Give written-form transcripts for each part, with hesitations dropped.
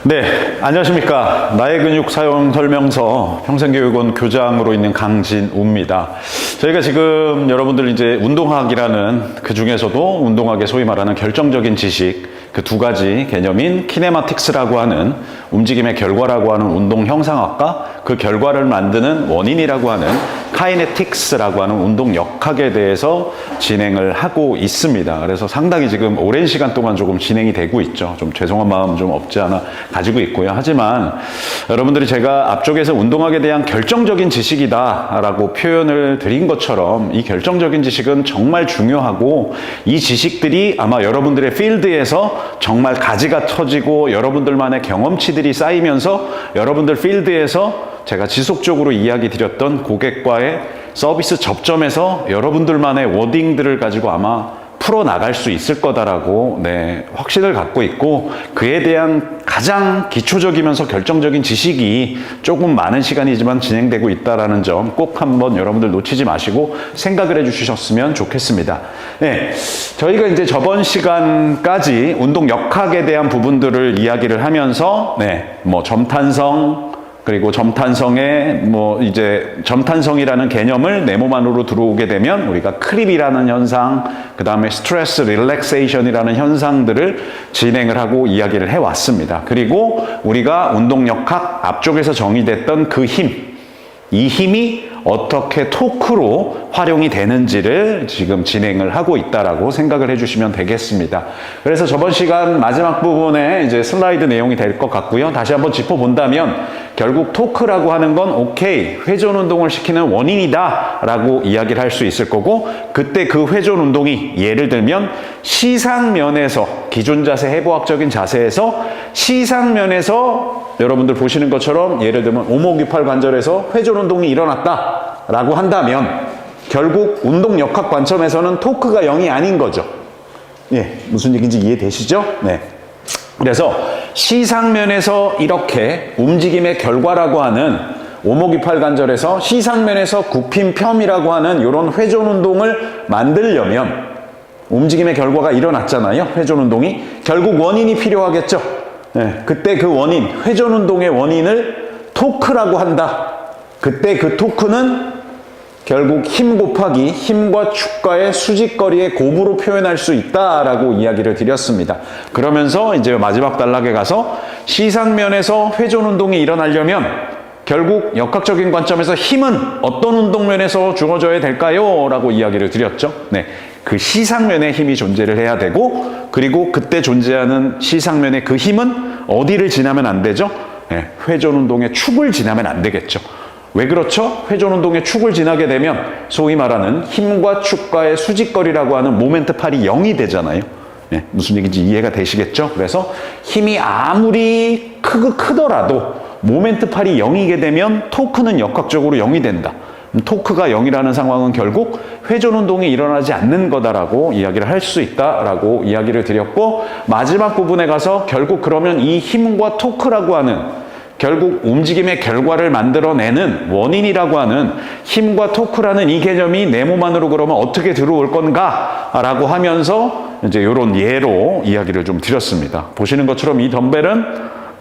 네, 안녕하십니까. 나의 근육 사용 설명서 평생교육원 교장으로 있는 강진우입니다. 저희가 지금 여러분들 이제 운동학이라는 그 중에서도 운동학의 소위 말하는 결정적인 지식 그 두 가지 개념인 키네마틱스라고 하는 움직임의 결과라고 하는 운동 형상학과 그 결과를 만드는 원인이라고 하는 카이네틱스라고 하는 운동 역학에 대해서 진행을 하고 있습니다. 그래서 상당히 지금 오랜 시간 동안 조금 진행이 되고 있죠. 좀 죄송한 마음 좀 없지 않아 가지고 있고요. 하지만 여러분들이 제가 앞쪽에서 운동학에 대한 결정적인 지식이다라고 표현을 드린 것처럼 이 결정적인 지식은 정말 중요하고 이 지식들이 아마 여러분들의 필드에서 정말 가지가 터지고 여러분들만의 경험치들이 쌓이면서 여러분들 필드에서 제가 지속적으로 이야기 드렸던 고객과의 서비스 접점에서 여러분들만의 워딩들을 가지고 아마 풀어나갈 수 있을 거다라고 확신을 갖고 있고 그에 대한 가장 기초적이면서 결정적인 지식이 조금 많은 시간이지만 진행되고 있다는 점 꼭 한번 여러분들 놓치지 마시고 생각을 해주셨으면 좋겠습니다. 저희가 이제 저번 시간까지 운동 역학에 대한 부분들을 이야기를 하면서 점탄성 그리고 점탄성의 점탄성이라는 개념을 내 몸 안으로 들어오게 되면 우리가 크립이라는 현상, 그 다음에 스트레스 릴렉세이션이라는 현상들을 진행을 하고 이야기를 해왔습니다. 그리고 우리가 운동역학 앞쪽에서 정의됐던 그 힘, 이 힘이 어떻게 토크로 활용이 되는지를 지금 진행을 하고 있다라고 생각을 해주시면 되겠습니다. 그래서 저번 시간 마지막 부분에 이제 슬라이드 내용이 될 것 같고요. 다시 한번 짚어본다면 결국 토크라고 하는 건 오케이, 회전 운동을 시키는 원인이다 라고 이야기를 할 수 있을 거고 그때 그 회전 운동이 예를 들면 시상면에서 기존 자세, 해부학적인 자세에서 시상면에서 여러분들 보시는 것처럼 예를 들면 오목유팔 관절에서 회전 운동이 일어났다 라고 한다면 결국 운동 역학 관점에서는 토크가 0이 아닌 거죠. 무슨 얘기인지 이해되시죠? 그래서 시상면에서 이렇게 움직임의 결과라고 하는 오목유팔 관절에서 시상면에서 굽힘 펴이라고 하는 이런 회전 운동을 만들려면 움직임의 결과가 일어났잖아요. 회전 운동이 결국 원인이 필요하겠죠. 그때 그 원인, 회전 운동의 원인을 토크라고 한다. 그때 그 토크는 결국 힘 곱하기 힘과 축과의 수직거리의 곱으로 표현할 수 있다라고 이야기를 드렸습니다. 그러면서 이제 마지막 단락에 가서 시상면에서 회전 운동이 일어나려면 결국 역학적인 관점에서 힘은 어떤 운동면에서 주어져야 될까요? 라고 이야기를 드렸죠. 그 시상면에 힘이 존재를 해야 되고 그리고 그때 존재하는 시상면의 그 힘은 어디를 지나면 안 되죠? 회전 운동의 축을 지나면 안 되겠죠. 왜 그렇죠? 회전 운동의 축을 지나게 되면 소위 말하는 힘과 축과의 수직거리라고 하는 모멘트 팔이 0이 되잖아요. 무슨 얘기인지 이해가 되시겠죠? 그래서 힘이 아무리 크더라도 모멘트 팔이 0이게 되면 토크는 역학적으로 0이 된다. 토크가 0이라는 상황은 결국 회전 운동이 일어나지 않는 거다라고 이야기를 할 수 있다라고 이야기를 드렸고 마지막 부분에 가서 결국 그러면 이 힘과 토크라고 하는 결국 움직임의 결과를 만들어내는 원인이라고 하는 힘과 토크라는 이 개념이 내 몸 안으로 그러면 어떻게 들어올 건가? 라고 하면서 이제 이런 예로 이야기를 좀 드렸습니다. 보시는 것처럼 이 덤벨은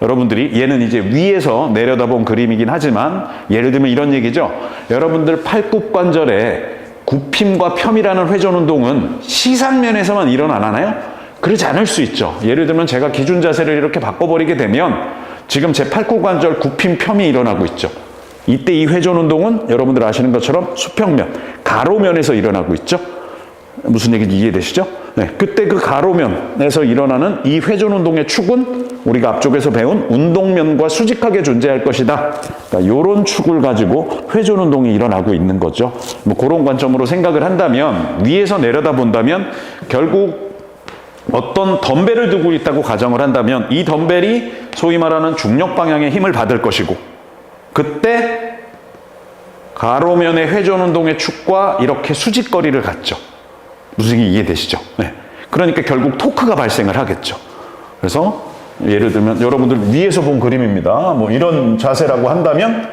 여러분들이 얘는 이제 위에서 내려다본 그림이긴 하지만 예를 들면 이런 얘기죠. 여러분들 팔굽관절의 굽힘과 펴이라는 회전 운동은 시상면에서만 일어나나요? 그렇지 않을 수 있죠. 예를 들면 제가 기준 자세를 이렇게 바꿔버리게 되면 지금 제 팔굽관절 굽힘 펴이 일어나고 있죠. 이때 이 회전 운동은 여러분들 아시는 것처럼 수평면, 가로면에서 일어나고 있죠. 무슨 얘기인지 이해되시죠? 그때 그 가로면에서 일어나는 이 회전 운동의 축은 우리가 앞쪽에서 배운 운동면과 수직하게 존재할 것이다. 그러니까 이런 축을 가지고 회전 운동이 일어나고 있는 거죠. 그런 관점으로 생각을 한다면 위에서 내려다 본다면 결국 어떤 덤벨을 두고 있다고 가정을 한다면 이 덤벨이 소위 말하는 중력 방향의 힘을 받을 것이고 그때 가로면의 회전 운동의 축과 이렇게 수직거리를 갖죠. 무슨 얘기 이해되시죠? 그러니까 결국 토크가 발생을 하겠죠. 그래서 예를 들면 여러분들 위에서 본 그림입니다. 이런 자세라고 한다면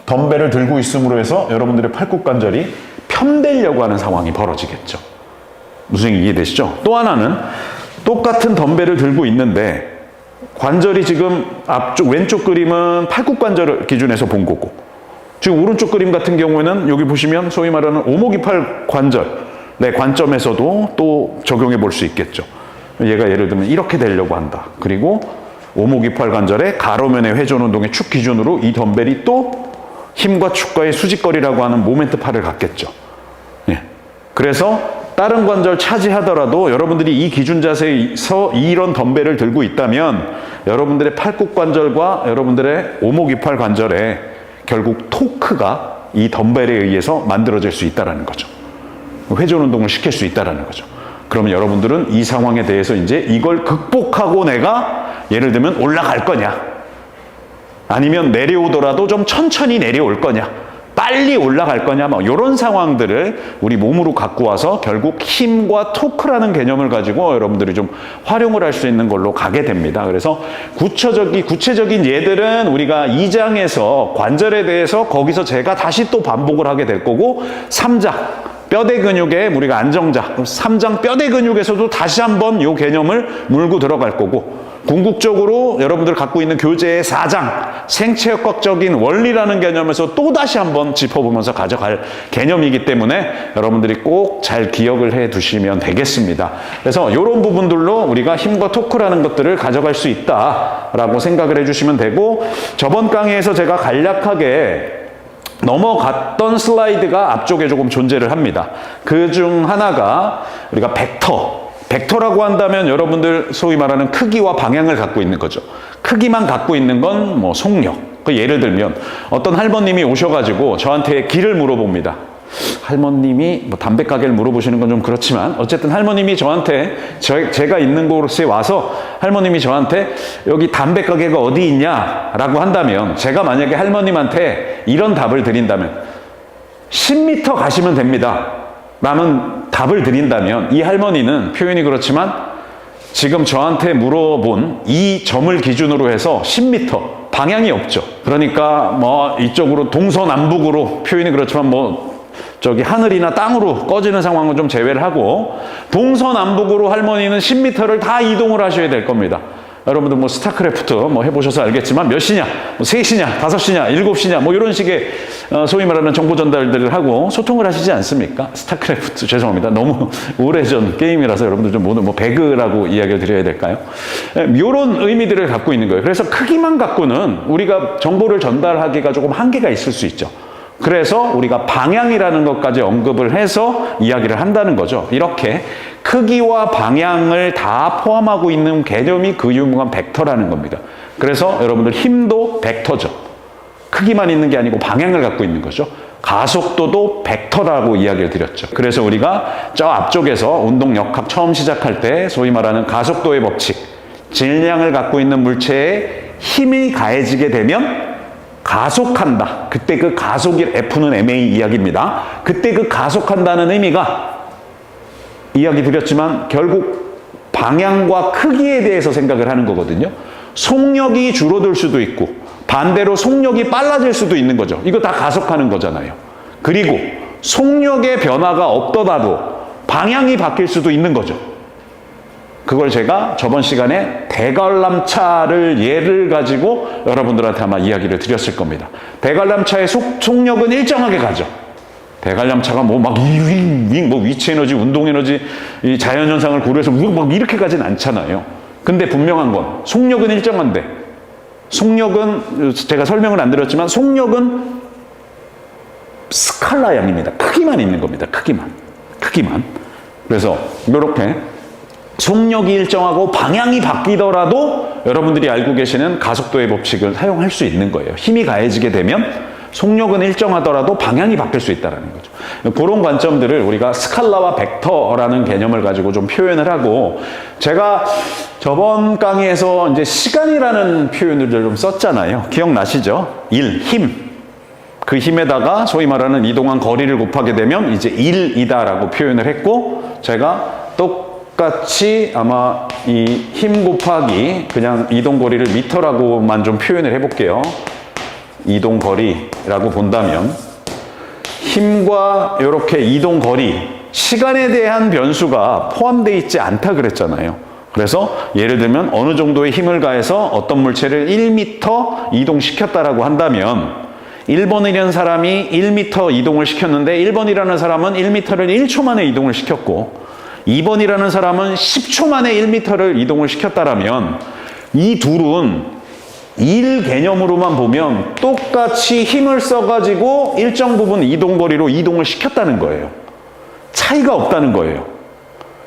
덤벨을 들고 있음으로 해서 여러분들의 팔굽관절이 편되려고 하는 상황이 벌어지겠죠. 무슨 얘기 이해되시죠? 또 하나는 똑같은 덤벨을 들고 있는데 관절이 지금 앞쪽 왼쪽 그림은 팔굽관절을 기준해서 본 거고, 지금 오른쪽 그림 같은 경우에는 여기 보시면 소위 말하는 오목이팔 관절의 관점에서도 또 적용해 볼 수 있겠죠. 얘가 예를 들면 이렇게 되려고 한다. 그리고 오목이팔 관절의 가로면의 회전 운동의 축 기준으로 이 덤벨이 또 힘과 축과의 수직거리라고 하는 모멘트 파를 갖겠죠. 예. 그래서 다른 관절 차지하더라도 여러분들이 이 기준 자세에서 이런 덤벨을 들고 있다면 여러분들의 팔굽관절과 여러분들의 오목이팔 관절에 결국 토크가 이 덤벨에 의해서 만들어질 수 있다는 거죠. 회전 운동을 시킬 수 있다는 거죠. 그러면 여러분들은 이 상황에 대해서 이제 이걸 극복하고 내가 예를 들면 올라갈 거냐, 아니면 내려오더라도 좀 천천히 내려올 거냐, 빨리 올라갈 거냐, 뭐 이런 상황들을 우리 몸으로 갖고 와서 결국 힘과 토크라는 개념을 가지고 여러분들이 좀 활용을 할 수 있는 걸로 가게 됩니다. 그래서 구체적인 예들은 우리가 2장에서 관절에 대해서 거기서 제가 다시 또 반복을 하게 될 거고, 3장 뼈대 근육의 우리가 안정자, 3장 뼈대 근육에서도 다시 한번 이 개념을 물고 들어갈 거고, 궁극적으로 여러분들 갖고 있는 교재의 4장 생체역학적인 원리라는 개념에서 또 다시 한번 짚어보면서 가져갈 개념이기 때문에 여러분들이 꼭 잘 기억을 해 두시면 되겠습니다. 그래서 이런 부분들로 우리가 힘과 토크라는 것들을 가져갈 수 있다라고 생각을 해주시면 되고, 저번 강의에서 제가 간략하게 넘어갔던 슬라이드가 앞쪽에 조금 존재를 합니다. 그 중 하나가 우리가 벡터라고 한다면 여러분들 소위 말하는 크기와 방향을 갖고 있는 거죠. 크기만 갖고 있는 건 뭐 속력. 그 예를 들면 어떤 할머님이 오셔가지고 저한테 길을 물어봅니다. 할머님이 뭐 담배 가게를 물어보시는 건 좀 그렇지만 어쨌든 할머님이 저한테 제가 있는 곳에 와서 할머님이 저한테 여기 담배 가게가 어디 있냐라고 한다면, 제가 만약에 할머님한테 이런 답을 드린다면 10m 가시면 됩니다 라는 답을 드린다면, 이 할머니는 표현이 그렇지만 지금 저한테 물어본 이 점을 기준으로 해서 10m 방향이 없죠. 그러니까 뭐 이쪽으로 동서남북으로, 표현이 그렇지만 뭐 저기 하늘이나 땅으로 꺼지는 상황은 좀 제외를 하고 동서남북으로 할머니는 10m를 다 이동을 하셔야 될 겁니다. 여러분들 뭐 스타크래프트 뭐 해보셔서 알겠지만 몇 시냐, 뭐 3시냐, 5시냐, 7시냐 뭐 이런 식의 소위 말하는 정보 전달들을 하고 소통을 하시지 않습니까? 스타크래프트, 죄송합니다. 너무 오래전 게임이라서 여러분들 좀 모두 뭐 배그라고 이야기를 드려야 될까요? 이런 의미들을 갖고 있는 거예요. 그래서 크기만 갖고는 우리가 정보를 전달하기가 조금 한계가 있을 수 있죠. 그래서 우리가 방향이라는 것까지 언급을 해서 이야기를 한다는 거죠. 이렇게 크기와 방향을 다 포함하고 있는 개념이 그 유명한 벡터라는 겁니다. 그래서 여러분들 힘도 벡터죠. 크기만 있는 게 아니고 방향을 갖고 있는 거죠. 가속도도 벡터라고 이야기를 드렸죠. 그래서 우리가 저 앞쪽에서 운동 역학 처음 시작할 때 소위 말하는 가속도의 법칙, 질량을 갖고 있는 물체에 힘이 가해지게 되면 가속한다. 그때 그 가속이 F는 MA 이야기입니다. 그때 그 가속한다는 의미가 이야기 드렸지만 결국 방향과 크기에 대해서 생각을 하는 거거든요. 속력이 줄어들 수도 있고 반대로 속력이 빨라질 수도 있는 거죠. 이거 다 가속하는 거잖아요. 그리고 속력의 변화가 없더라도 방향이 바뀔 수도 있는 거죠. 그걸 제가 저번 시간에 대관람차를 예를 가지고 여러분들한테 아마 이야기를 드렸을 겁니다. 대관람차의 속력은 일정하게 가죠. 대관람차가 뭐 막 뭐 위치 에너지, 운동 에너지, 이 자연 현상을 고려해서 막 이렇게 가진 않잖아요. 근데 분명한 건 속력은 일정한데, 속력은 제가 설명을 안 드렸지만 속력은 스칼라 양입니다. 크기만 있는 겁니다. 크기만. 그래서 이렇게 속력이 일정하고 방향이 바뀌더라도 여러분들이 알고 계시는 가속도의 법칙을 사용할 수 있는 거예요. 힘이 가해지게 되면 속력은 일정하더라도 방향이 바뀔 수 있다는 거죠. 그런 관점들을 우리가 스칼라와 벡터라는 개념을 가지고 좀 표현을 하고, 제가 저번 강의에서 이제 시간이라는 표현을 좀 썼잖아요. 기억나시죠? 힘. 그 힘에다가 소위 말하는 이동한 거리를 곱하게 되면 이제 1이다라고 표현을 했고, 제가 똑같이 아마 이 힘 곱하기 그냥 이동거리를 미터라고만 좀 표현을 해볼게요. 이동거리라고 본다면 힘과 이렇게 이동거리, 시간에 대한 변수가 포함되어 있지 않다 그랬잖아요. 그래서 예를 들면 어느 정도의 힘을 가해서 어떤 물체를 1m 이동시켰다라고 한다면 1번이라는 사람이 1m 이동을 시켰는데 1번이라는 사람은 1m를 1초 만에 이동을 시켰고 2번이라는 사람은 10초 만에 1m를 이동을 시켰다라면 이 둘은 일 개념으로만 보면 똑같이 힘을 써가지고 일정 부분 이동거리로 이동을 시켰다는 거예요. 차이가 없다는 거예요.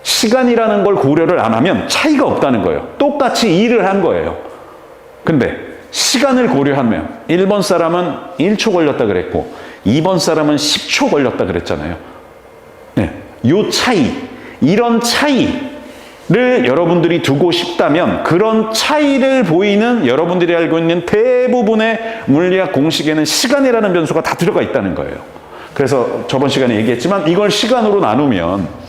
시간이라는 걸 고려를 안 하면 차이가 없다는 거예요. 똑같이 일을 한 거예요. 근데 시간을 고려하면 1번 사람은 1초 걸렸다 그랬고 2번 사람은 10초 걸렸다 그랬잖아요. 네, 요 차이, 이런 차이를 여러분들이 두고 싶다면 그런 차이를 보이는 여러분들이 알고 있는 대부분의 물리학 공식에는 시간이라는 변수가 다 들어가 있다는 거예요. 그래서 저번 시간에 얘기했지만 이걸 시간으로 나누면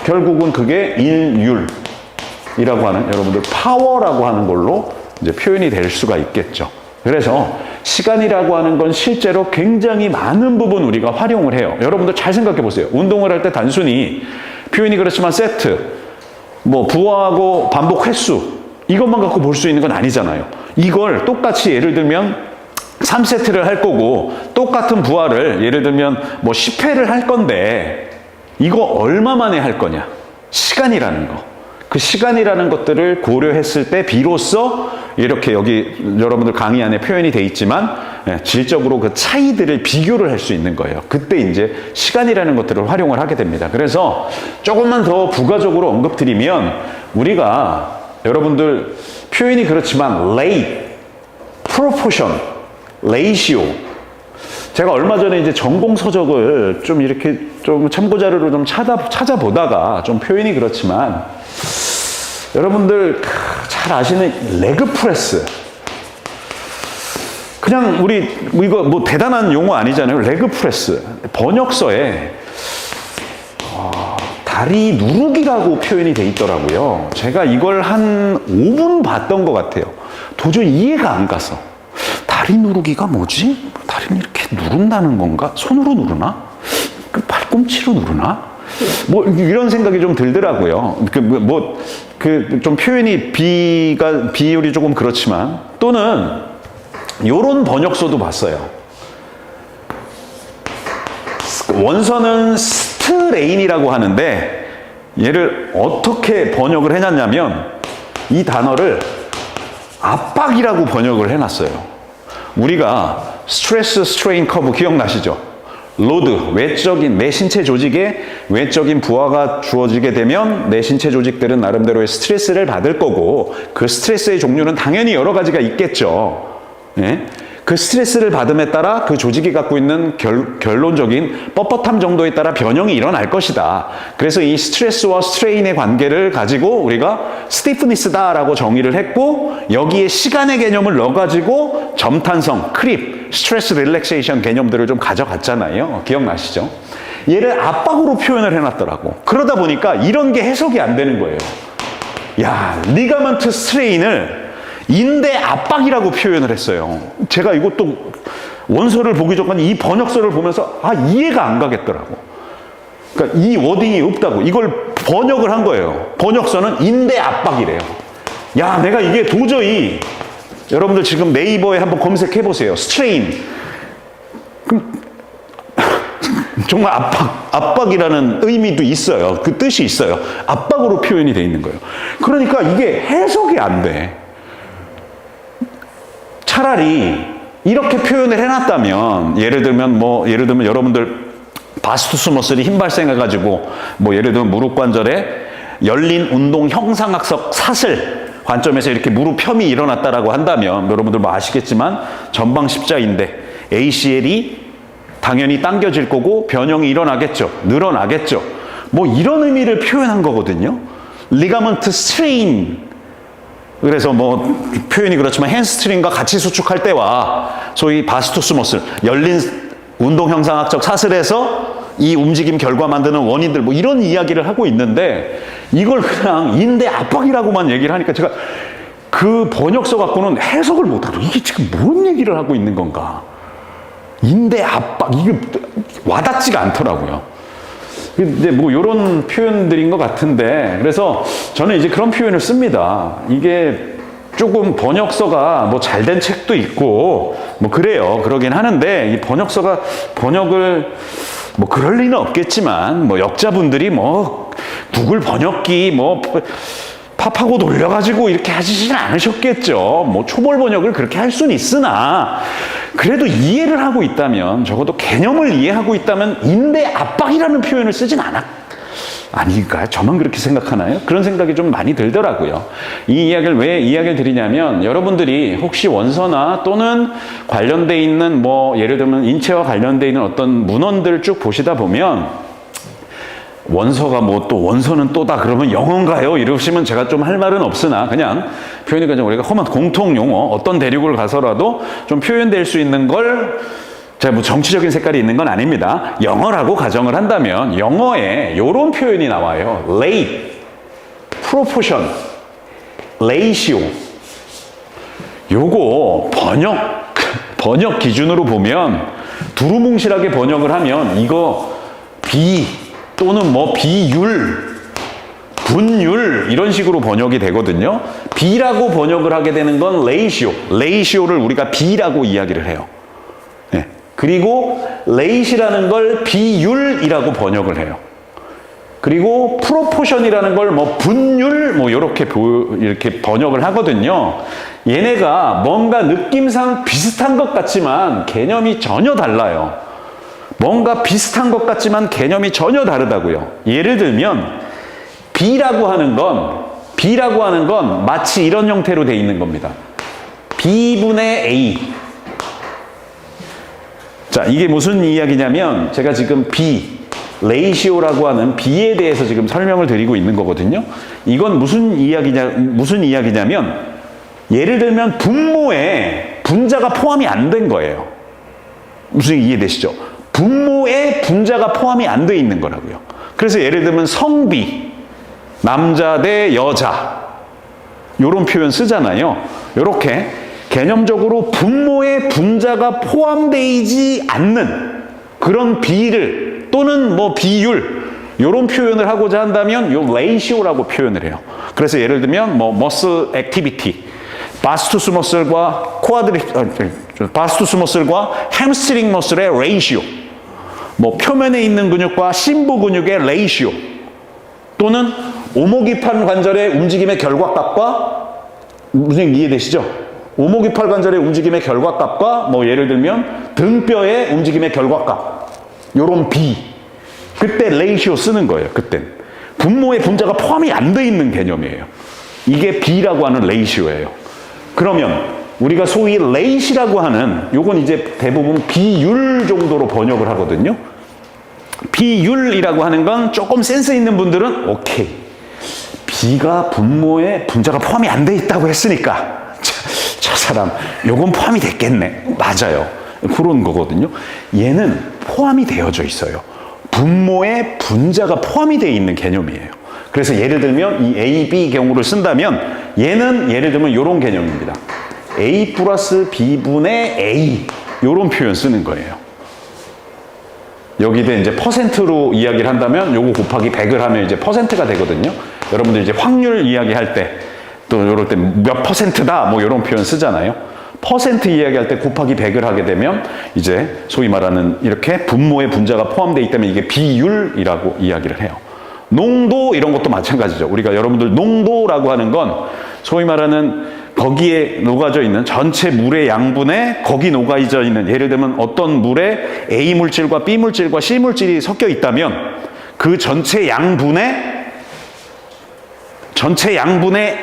결국은 그게 인율이라고 하는 여러분들 파워라고 하는 걸로 이제 표현이 될 수가 있겠죠. 그래서 시간이라고 하는 건 실제로 굉장히 많은 부분 우리가 활용을 해요. 여러분들 잘 생각해 보세요. 운동을 할 때 단순히 표현이 그렇지만 세트, 뭐 부하하고 반복 횟수 이것만 갖고 볼 수 있는 건 아니잖아요. 이걸 똑같이 예를 들면 3세트를 할 거고 똑같은 부하를 예를 들면 뭐 10회를 할 건데 이거 얼마 만에 할 거냐? 시간이라는 거. 그 시간이라는 것들을 고려했을 때 비로소 이렇게 여기 여러분들 강의 안에 표현이 돼 있지만 질적으로 그 차이들을 비교를 할 수 있는 거예요. 그때 이제 시간이라는 것들을 활용을 하게 됩니다. 그래서 조금만 더 부가적으로 언급드리면 우리가 여러분들 표현이 그렇지만 rate, proportion, ratio 제가 얼마 전에 이제 전공 서적을 좀 이렇게 좀 참고 자료로 좀 찾아보다가 좀 표현이 그렇지만 여러분들 잘 아시는 레그 프레스 그냥 우리 이거 뭐 대단한 용어 아니잖아요. 레그 프레스 번역서에 다리 누르기라고 표현이 돼 있더라고요. 제가 이걸 한 5분 봤던 것 같아요. 도저히 이해가 안 가서 다리 누르기가 뭐지? 다리는 이렇게 누른다는 건가? 손으로 누르나? 그 발꿈치로 누르나? 뭐 이런 생각이 좀 들더라고요. 좀 표현이 비율이 조금 그렇지만 또는 요런 번역서도 봤어요. 원서는 스트레인이라고 하는데 얘를 어떻게 번역을 해놨냐면 이 단어를 압박이라고 번역을 해놨어요. 우리가 스트레스 스트레인 커브 기억나시죠? 로드, 외적인 내 신체 조직에 외적인 부하가 주어지게 되면 내 신체 조직들은 나름대로의 스트레스를 받을 거고 그 스트레스의 종류는 당연히 여러 가지가 있겠죠. 예? 그 스트레스를 받음에 따라 그 조직이 갖고 있는 결론적인 뻣뻣함 정도에 따라 변형이 일어날 것이다. 그래서 이 스트레스와 스트레인의 관계를 가지고 우리가 스티프니스다라고 정의를 했고 여기에 시간의 개념을 넣어가지고 점탄성, 크립, 스트레스 릴렉세이션 개념들을 좀 가져갔잖아요. 기억나시죠? 얘를 압박으로 표현을 해놨더라고. 그러다 보니까 이런 게 해석이 안 되는 거예요. 야, 리가먼트 스트레인을 인대 압박이라고 표현을 했어요. 제가 이것도 원서를 보기 전까지 이 번역서를 보면서 이해가 안 가겠더라고. 그러니까 이 워딩이 없다고. 이걸 번역을 한 거예요. 번역서는 인대 압박이래요. 야, 내가 이게 도저히 여러분들 지금 네이버에 한번 검색해 보세요. 스트레인. 그럼 정말 압박이라는 의미도 있어요. 그 뜻이 있어요. 압박으로 표현이 돼 있는 거예요. 그러니까 이게 해석이 안 돼. 차라리 이렇게 표현을 해놨다면 예를 들면 여러분들 바스투스 머슬이 힘 발생해가지고 예를 들면 무릎 관절에 열린 운동 형상학적 사슬 관점에서 이렇게 무릎 펴이 일어났다라고 한다면 여러분들 아시겠지만 전방 십자인대 ACL이 당연히 당겨질 거고 변형이 일어나겠죠. 늘어나겠죠. 이런 의미를 표현한 거거든요. 리가먼트 스트레인. 그래서 표현이 그렇지만 햄스트링과 같이 수축할 때와 소위 바스투스 머슬, 열린 운동 형상학적 사슬에서 이 움직임 결과 만드는 원인들 이런 이야기를 하고 있는데 이걸 그냥 인대 압박이라고만 얘기를 하니까 제가 그 번역서 갖고는 해석을 못하고 이게 지금 뭔 얘기를 하고 있는 건가? 인대 압박, 이게 와닿지가 않더라고요. 이제 뭐 이런 표현들인 것 같은데, 그래서 저는 이제 그런 표현을 씁니다. 이게 조금 번역서가 뭐 잘된 책도 있고 뭐 그래요. 그러긴 하는데 이 번역을 뭐 그럴 리는 없겠지만 뭐 역자분들이 뭐 구글 번역기 뭐 팝하고 돌려가지고 이렇게 하시진 않으셨겠죠. 뭐 초벌 번역을 그렇게 할 수는 있으나 그래도 이해를 하고 있다면, 적어도 개념을 이해하고 있다면 인대 압박이라는 표현을 쓰진 아닐까요? 저만 그렇게 생각하나요? 그런 생각이 좀 많이 들더라고요. 이 이야기를 왜 이야기를 드리냐면, 여러분들이 혹시 원서나 또는 관련돼 있는 뭐 예를 들면 인체와 관련돼 있는 어떤 문헌들을 쭉 보시다 보면 원서가 뭐 또 원서는 또다 그러면 영어인가요? 이러시면 제가 좀 할 말은 없으나 그냥 표현이 그냥 우리가 험한 공통 용어, 어떤 대륙을 가서라도 좀 표현될 수 있는 걸, 제가 뭐 정치적인 색깔이 있는 건 아닙니다. 영어라고 가정을 한다면 영어에 이런 표현이 나와요. rate, proportion, ratio. 요거 번역 기준으로 보면 두루뭉실하게 번역을 하면 이거 비 또는 뭐 비율, 분율 이런 식으로 번역이 되거든요. 비라고 번역을 하게 되는 건 레이시오를 우리가 비라고 이야기를 해요. 네. 그리고 레이시라는 걸 비율이라고 번역을 해요. 그리고 프로포션이라는 걸 뭐 분율 뭐 이렇게 번역을 하거든요. 얘네가 뭔가 느낌상 비슷한 것 같지만 개념이 전혀 달라요. 뭔가 비슷한 것 같지만 개념이 전혀 다르다고요. 예를 들면 B라고 하는 건 마치 이런 형태로 돼 있는 겁니다. B분의 A. 자, 이게 무슨 이야기냐면 제가 지금 B, 레이시오라고 하는 B에 대해서 지금 설명을 드리고 있는 거거든요. 이건 무슨 이야기냐면 예를 들면 분모에 분자가 포함이 안 된 거예요. 무슨 이해되시죠? 분모에 분자가 포함이 안 돼 있는 거라고요. 그래서 예를 들면 성비, 남자 대 여자 이런 표현 쓰잖아요. 이렇게 개념적으로 분모에 분자가 포함되지 않는 그런 비를 또는 뭐 비율 이런 표현을 하고자 한다면 요 레이시오라고 표현을 해요. 그래서 예를 들면 뭐 머슬 액티비티, 바스투스 머슬과 바스투스 머슬과 햄스트링 머슬의 레이시오, 뭐 표면에 있는 근육과 심부 근육의 레이시오, 또는 오목이팔 관절의 움직임의 결과값과, 무슨 이해되시죠? 오목이팔 관절의 움직임의 결과값과 뭐 예를 들면 등뼈의 움직임의 결과값, 요런 비, 그때 레이시오 쓰는 거예요. 그땐 분모에 분자가 포함이 안 돼 있는 개념이에요. 이게 B라고 하는 레이시오예요. 그러면 우리가 소위 레이시라고 하는 요건 이제 대부분 비율 정도로 번역을 하거든요. 비율이라고 하는 건 조금 센스 있는 분들은 오케이, B가 분모에 분자가 포함이 안 돼 있다고 했으니까 저 사람 요건 포함이 됐겠네. 맞아요. 그런 거거든요. 얘는 포함이 되어져 있어요. 분모에 분자가 포함이 되어 있는 개념이에요. 그래서 예를 들면 이 A, B 경우를 쓴다면 얘는 예를 들면 이런 개념입니다. A 플러스 B분의 A 이런 표현 쓰는 거예요. 여기다 이제 퍼센트로 이야기를 한다면 요거 곱하기 100을 하면 이제 퍼센트가 되거든요. 여러분들 이제 확률 이야기할 때 또 이럴 때 몇 퍼센트다 뭐 이런 표현 쓰잖아요. 퍼센트 이야기할 때 곱하기 100을 하게 되면 이제 소위 말하는 이렇게 분모에 분자가 포함되어 있다면 이게 비율이라고 이야기를 해요. 농도 이런 것도 마찬가지죠. 우리가 여러분들 농도라고 하는 건 소위 말하는 거기에 녹아져 있는 전체 물의 양분에 거기 녹아져 있는, 예를 들면 어떤 물에 A 물질과 B 물질과 C 물질이 섞여 있다면 그 전체 양분의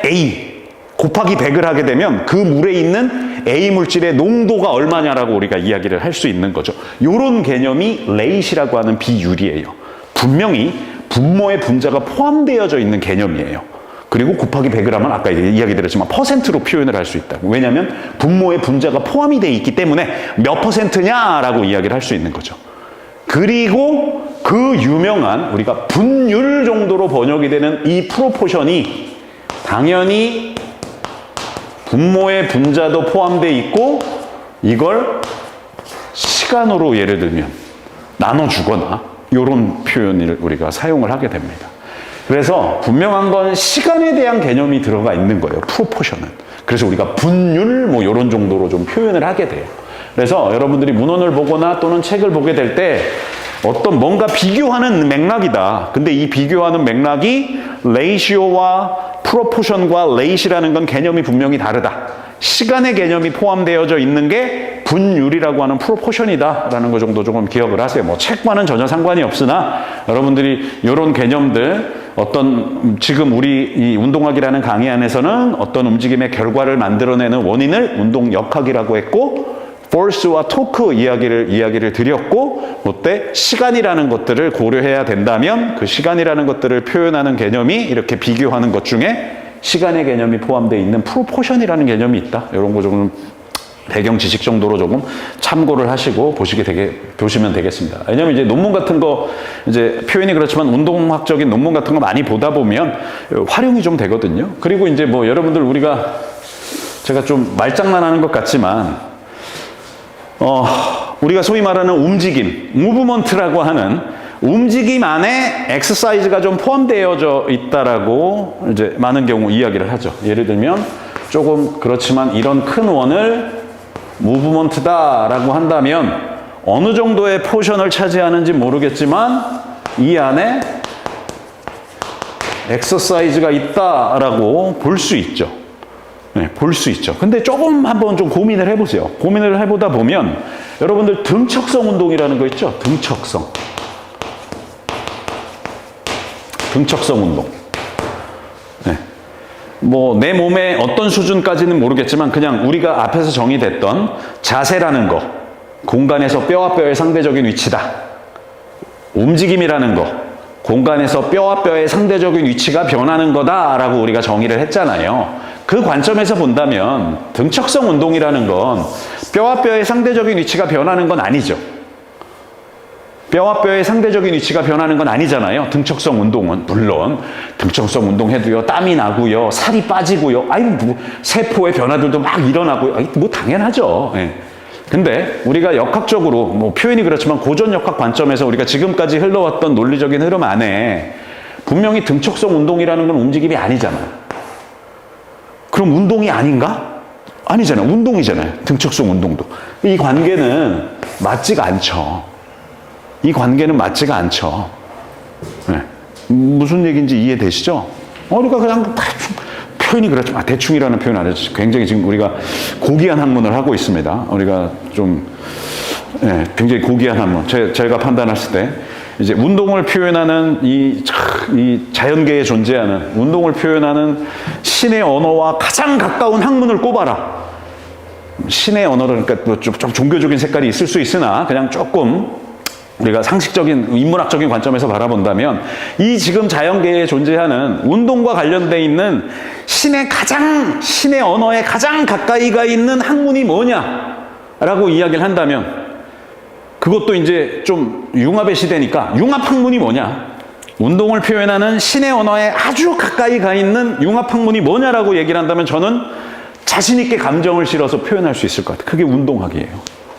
A 곱하기 100을 하게 되면 그 물에 있는 A 물질의 농도가 얼마냐라고 우리가 이야기를 할 수 있는 거죠. 이런 개념이 레이시라고 하는 비율이에요. 분명히 분모에 분자가 포함되어져 있는 개념이에요. 그리고 곱하기 100을 하면 아까 이야기 드렸지만 퍼센트로 표현을 할 수 있다. 왜냐하면 분모에 분자가 포함이 되어 있기 때문에 몇 퍼센트냐라고 이야기를 할 수 있는 거죠. 그리고 그 유명한 우리가 분율 정도로 번역이 되는 이 프로포션이 당연히 분모에 분자도 포함되어 있고 이걸 시간으로 예를 들면 나눠주거나 이런 표현을 우리가 사용을 하게 됩니다. 그래서 분명한 건 시간에 대한 개념이 들어가 있는 거예요. 프로포션은. 그래서 우리가 분율 뭐 이런 정도로 좀 표현을 하게 돼요. 그래서 여러분들이 문헌을 보거나 또는 책을 보게 될 때 어떤 뭔가 비교하는 맥락이다. 근데 이 비교하는 맥락이 레이시오와 프로포션과 레이시라는 건 개념이 분명히 다르다. 시간의 개념이 포함되어져 있는 게 분율이라고 하는 프로포션이다라는 거 정도 조금 기억을 하세요. 뭐 책과는 전혀 상관이 없으나 여러분들이 이런 개념들 어떤 지금 우리 이 운동학이라는 강의 안에서는 어떤 움직임의 결과를 만들어내는 원인을 운동역학이라고 했고 force와 토크 이야기를 드렸고 그때 시간이라는 것들을 고려해야 된다면 그 시간이라는 것들을 표현하는 개념이 이렇게 비교하는 것 중에 시간의 개념이 포함되어 있는 프로포션이라는 개념이 있다. 이런 거 조금 배경 지식 정도로 조금 참고를 하시고 보시면 되겠습니다. 왜냐면 이제 논문 같은 거, 이제 표현이 그렇지만 운동학적인 논문 같은 거 많이 보다 보면 활용이 좀 되거든요. 그리고 이제 뭐 여러분들 제가 좀 말장난하는 것 같지만, 우리가 소위 말하는 움직임, 무브먼트라고 하는 움직임 안에 엑서사이즈가 좀 포함되어져 있다라고 이제 많은 경우 이야기를 하죠. 예를 들면 조금 그렇지만 이런 큰 원을 무브먼트다라고 한다면 어느 정도의 포션을 차지하는지 모르겠지만 이 안에 엑서사이즈가 있다라고 볼 수 있죠. 네, 볼 수 있죠. 근데 조금 한번 좀 고민을 해보세요. 고민을 해보다 보면 여러분들 등척성 운동이라는 거 있죠? 등척성 운동. 네. 뭐 내 몸의 어떤 수준까지는 모르겠지만 그냥 우리가 앞에서 정의됐던 자세라는 거, 공간에서 뼈와 뼈의 상대적인 위치다. 움직임이라는 거, 공간에서 뼈와 뼈의 상대적인 위치가 변하는 거다라고 우리가 정의를 했잖아요. 그 관점에서 본다면 등척성 운동이라는 건 뼈와 뼈의 상대적인 위치가 변하는 건 아니죠. 뼈와 뼈의 상대적인 위치가 변하는 건 아니잖아요. 등척성 운동은. 물론 등척성 운동해도요, 땀이 나고요, 살이 빠지고요, 뭐 세포의 변화들도 막 일어나고요. 뭐 당연하죠. 예. 근데 우리가 역학적으로, 뭐 표현이 그렇지만 고전 역학 관점에서 우리가 지금까지 흘러왔던 논리적인 흐름 안에 분명히 등척성 운동이라는 건 움직임이 아니잖아요. 그럼 운동이 아닌가? 아니잖아요. 운동이잖아요. 등척성 운동도. 이 관계는 맞지가 않죠. 이 관계는 맞지가 않죠. 네. 무슨 얘기인지 이해되시죠? 그러니까 그냥 대충, 표현이 그렇지만 대충이라는 표현 안 해주죠. 굉장히 지금 우리가 고귀한 학문을 하고 있습니다. 우리가 좀 굉장히 고귀한 학문. 제가 판단했을 때 이제 운동을 표현하는 이 자연계에 존재하는 운동을 표현하는 신의 언어와 가장 가까운 학문을 꼽아라. 신의 언어를 그러니까 좀 종교적인 색깔이 있을 수 있으나 그냥 조금 우리가 상식적인 인문학적인 관점에서 바라본다면 이 지금 자연계에 존재하는 운동과 관련돼 있는 신의 언어에 가장 가까이 가 있는 학문이 뭐냐라고 이야기를 한다면 그것도 이제 좀 융합의 시대니까 융합 학문이 뭐냐? 운동을 표현하는 신의 언어에 아주 가까이 가 있는 융합 학문이 뭐냐라고 얘기를 한다면 저는 자신 있게 감정을 실어서 표현할 수 있을 것 같아요. 그게 운동학이에요.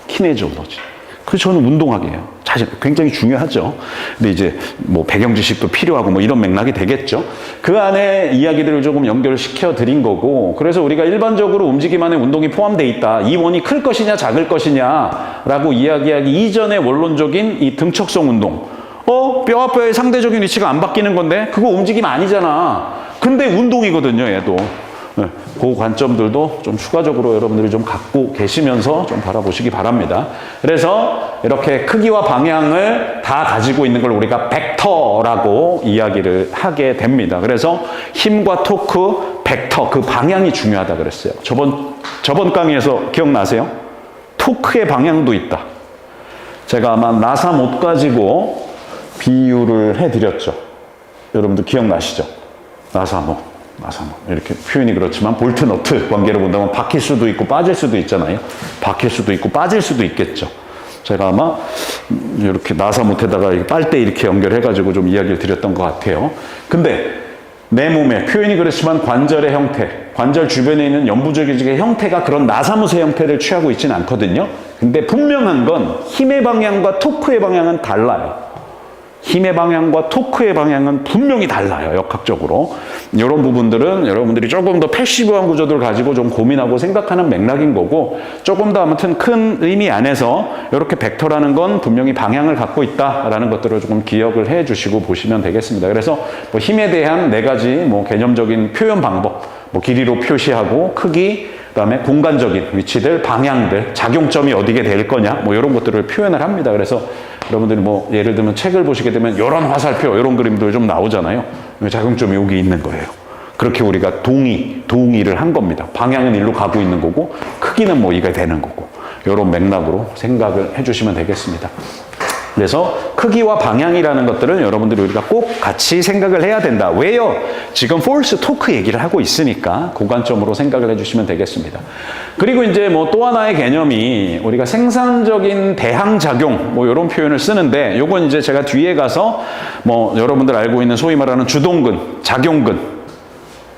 키네지올로지. 그래서 저는 운동학이에요. 사실 굉장히 중요하죠. 근데 이제 뭐 배경 지식도 필요하고 뭐 이런 맥락이 되겠죠. 그 안에 이야기들을 조금 연결시켜 드린 거고, 그래서 우리가 일반적으로 움직임 안에 운동이 포함되어 있다. 이 원이 클 것이냐 작을 것이냐라고 이야기하기 이전의 원론적인 이 등척성 운동. 뼈와 뼈의 상대적인 위치가 안 바뀌는 건데 그거 움직임 아니잖아. 근데 운동이거든요, 얘도. 그 관점들도 좀 추가적으로 여러분들이 좀 갖고 계시면서 좀 바라보시기 바랍니다. 그래서 이렇게 크기와 방향을 다 가지고 있는 걸 우리가 벡터라고 이야기를 하게 됩니다. 그래서 힘과 토크, 벡터, 그 방향이 중요하다 그랬어요. 저번 강의에서 기억나세요? 토크의 방향도 있다. 제가 아마 나사 못 가지고 비유를 해드렸죠. 여러분들 기억나시죠? 나사 못. 이렇게 표현이 그렇지만 볼트 너트 관계로 본다면 박힐 수도 있고 빠질 수도 있잖아요. 박힐 수도 있고 빠질 수도 있겠죠. 제가 아마 이렇게 나사못에다가 빨대 이렇게 연결해가지고 좀 이야기를 드렸던 것 같아요. 근데 내 몸에 표현이 그렇지만 관절의 형태, 관절 주변에 있는 연부조직의 형태가 그런 나사못의 형태를 취하고 있지는 않거든요. 근데 분명한 건 힘의 방향과 토크의 방향은 달라요. 힘의 방향과 토크의 방향은 분명히 달라요. 역학적으로. 이런 부분들은 여러분들이 조금 더 패시브한 구조들을 가지고 좀 고민하고 생각하는 맥락인 거고, 조금 더 아무튼 큰 의미 안에서 이렇게 벡터라는 건 분명히 방향을 갖고 있다라는 것들을 조금 기억을 해 주시고 보시면 되겠습니다. 그래서 뭐 힘에 대한 4가지 뭐 개념적인 표현 방법, 뭐 길이로 표시하고 크기, 그다음에 공간적인 위치들, 방향들, 작용점이 어디게 될 거냐, 뭐 이런 것들을 표현을 합니다. 그래서 여러분들이 뭐 예를 들면 책을 보시게 되면 이런 화살표, 이런 그림들 좀 나오잖아요. 작용점이 여기 있는 거예요. 그렇게 우리가 동의를 한 겁니다. 방향은 일로 가고 있는 거고, 크기는 뭐 이게 되는 거고, 이런 맥락으로 생각을 해주시면 되겠습니다. 그래서 크기와 방향이라는 것들은 여러분들이 우리가 꼭 같이 생각을 해야 된다. 왜요? 지금 force 토크 얘기를 하고 있으니까 고관점으로 생각을 해주시면 되겠습니다. 그리고 이제 뭐 또 하나의 개념이 우리가 생산적인 대항작용 뭐 이런 표현을 쓰는데, 요건 이제 제가 뒤에 가서 뭐 여러분들 알고 있는 소위 말하는 주동근, 작용근,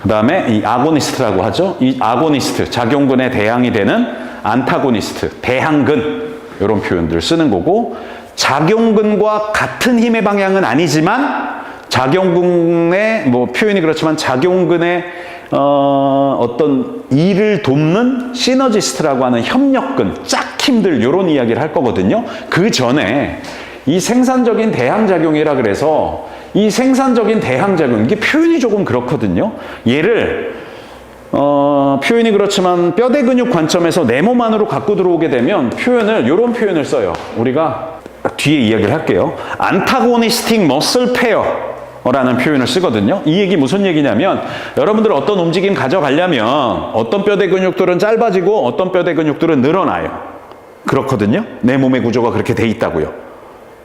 그 다음에 이 아고니스트라고 하죠. 이 아고니스트, 작용근의 대항이 되는 안타고니스트, 대항근, 이런 표현들 쓰는 거고, 작용근과 같은 힘의 방향은 아니지만 작용근의 뭐 표현이 그렇지만 작용근의 어떤 일을 돕는 시너지스트라고 하는 협력근, 짝힘들, 이런 이야기를 할 거거든요. 그 전에 이 생산적인 대항작용이라 그래서 이 생산적인 대항작용, 이게 표현이 조금 그렇거든요. 얘를 표현이 그렇지만 뼈대 근육 관점에서 내 몸 안으로 갖고 들어오게 되면 표현을, 이런 표현을 써요. 우리가 뒤에 이야기를 할게요. 안타고니스틱 머슬 페어라는 표현을 쓰거든요. 이 얘기 무슨 얘기냐면, 여러분들 어떤 움직임 가져가려면 어떤 뼈대 근육들은 짧아지고 어떤 뼈대 근육들은 늘어나요. 그렇거든요. 내 몸의 구조가 그렇게 돼 있다고요.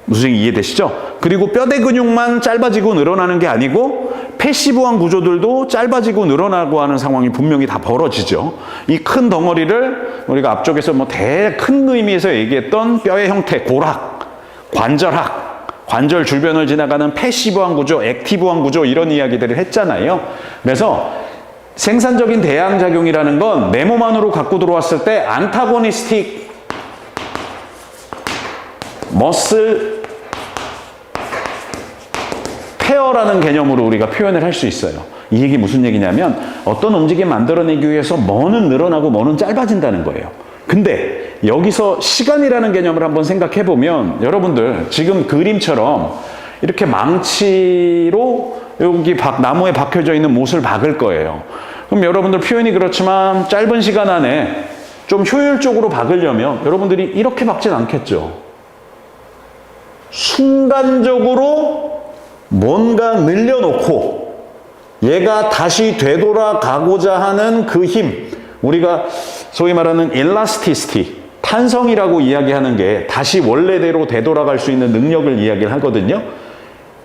무슨 얘기 이해되시죠? 그리고 뼈대 근육만 짧아지고 늘어나는 게 아니고 패시브한 구조들도 짧아지고 늘어나고 하는 상황이 분명히 다 벌어지죠. 이 큰 덩어리를 우리가 앞쪽에서 뭐 큰 의미에서 얘기했던 뼈의 형태, 골학, 관절학, 관절 주변을 지나가는 패시브한 구조, 액티브한 구조, 이런 이야기들을 했잖아요. 그래서 생산적인 대항작용이라는 건 내 몸 안으로 갖고 들어왔을 때 안타고니스틱 머슬 페어라는 개념으로 우리가 표현을 할 수 있어요. 이 얘기 무슨 얘기냐면, 어떤 움직임 만들어내기 위해서 뭐는 늘어나고 뭐는 짧아진다는 거예요. 근데 여기서 시간이라는 개념을 한번 생각해 보면, 여러분들 지금 그림처럼 이렇게 망치로 여기 나무에 박혀져 있는 못을 박을 거예요. 그럼 여러분들 표현이 그렇지만 짧은 시간 안에 좀 효율적으로 박으려면 여러분들이 이렇게 박진 않겠죠. 순간적으로 뭔가 늘려놓고 얘가 다시 되돌아가고자 하는 그 힘, 우리가 소위 말하는 일라스티시티, 탄성이라고 이야기하는 게 다시 원래대로 되돌아갈 수 있는 능력을 이야기를 하거든요.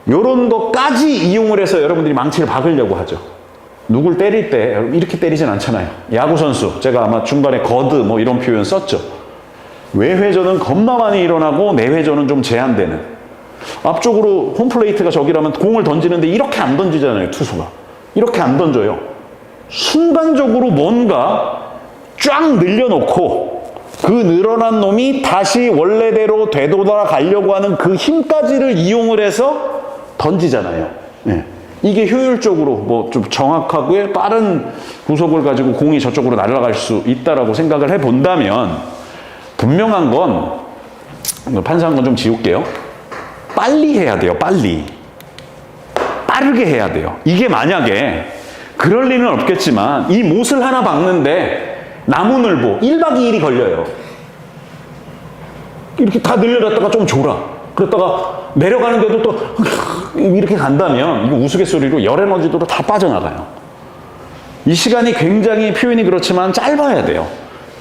이런 것까지 이용을 해서 여러분들이 망치를 박으려고 하죠. 누굴 때릴 때 이렇게 때리진 않잖아요. 야구선수, 제가 아마 중간에 거드 뭐 이런 표현 썼죠. 외회전은 겁나 많이 일어나고 내회전은 좀 제한되는. 앞쪽으로 홈플레이트가 저기라면 공을 던지는데 이렇게 안 던지잖아요, 투수가. 이렇게 안 던져요. 순간적으로 뭔가 쫙 늘려놓고 그 늘어난 놈이 다시 원래대로 되돌아가려고 하는 그 힘까지를 이용을 해서 던지잖아요. 네. 이게 효율적으로 뭐 좀 정확하고 빠른 구속을 가지고 공이 저쪽으로 날아갈 수 있다라고 생각을 해본다면, 분명한 건, 판사한 건 좀 지울게요. 빨리 해야 돼요, 빨리. 빠르게 해야 돼요. 이게 만약에, 그럴 리는 없겠지만, 이 못을 하나 박는데, 나무늘보 1박 2일이 걸려요. 이렇게 다 늘려놨다가 좀 졸아. 그랬다가 내려가는데도 또, 이렇게 간다면, 이거 우스갯소리로 열 에너지도로 다 빠져나가요. 이 시간이 굉장히 표현이 그렇지만 짧아야 돼요.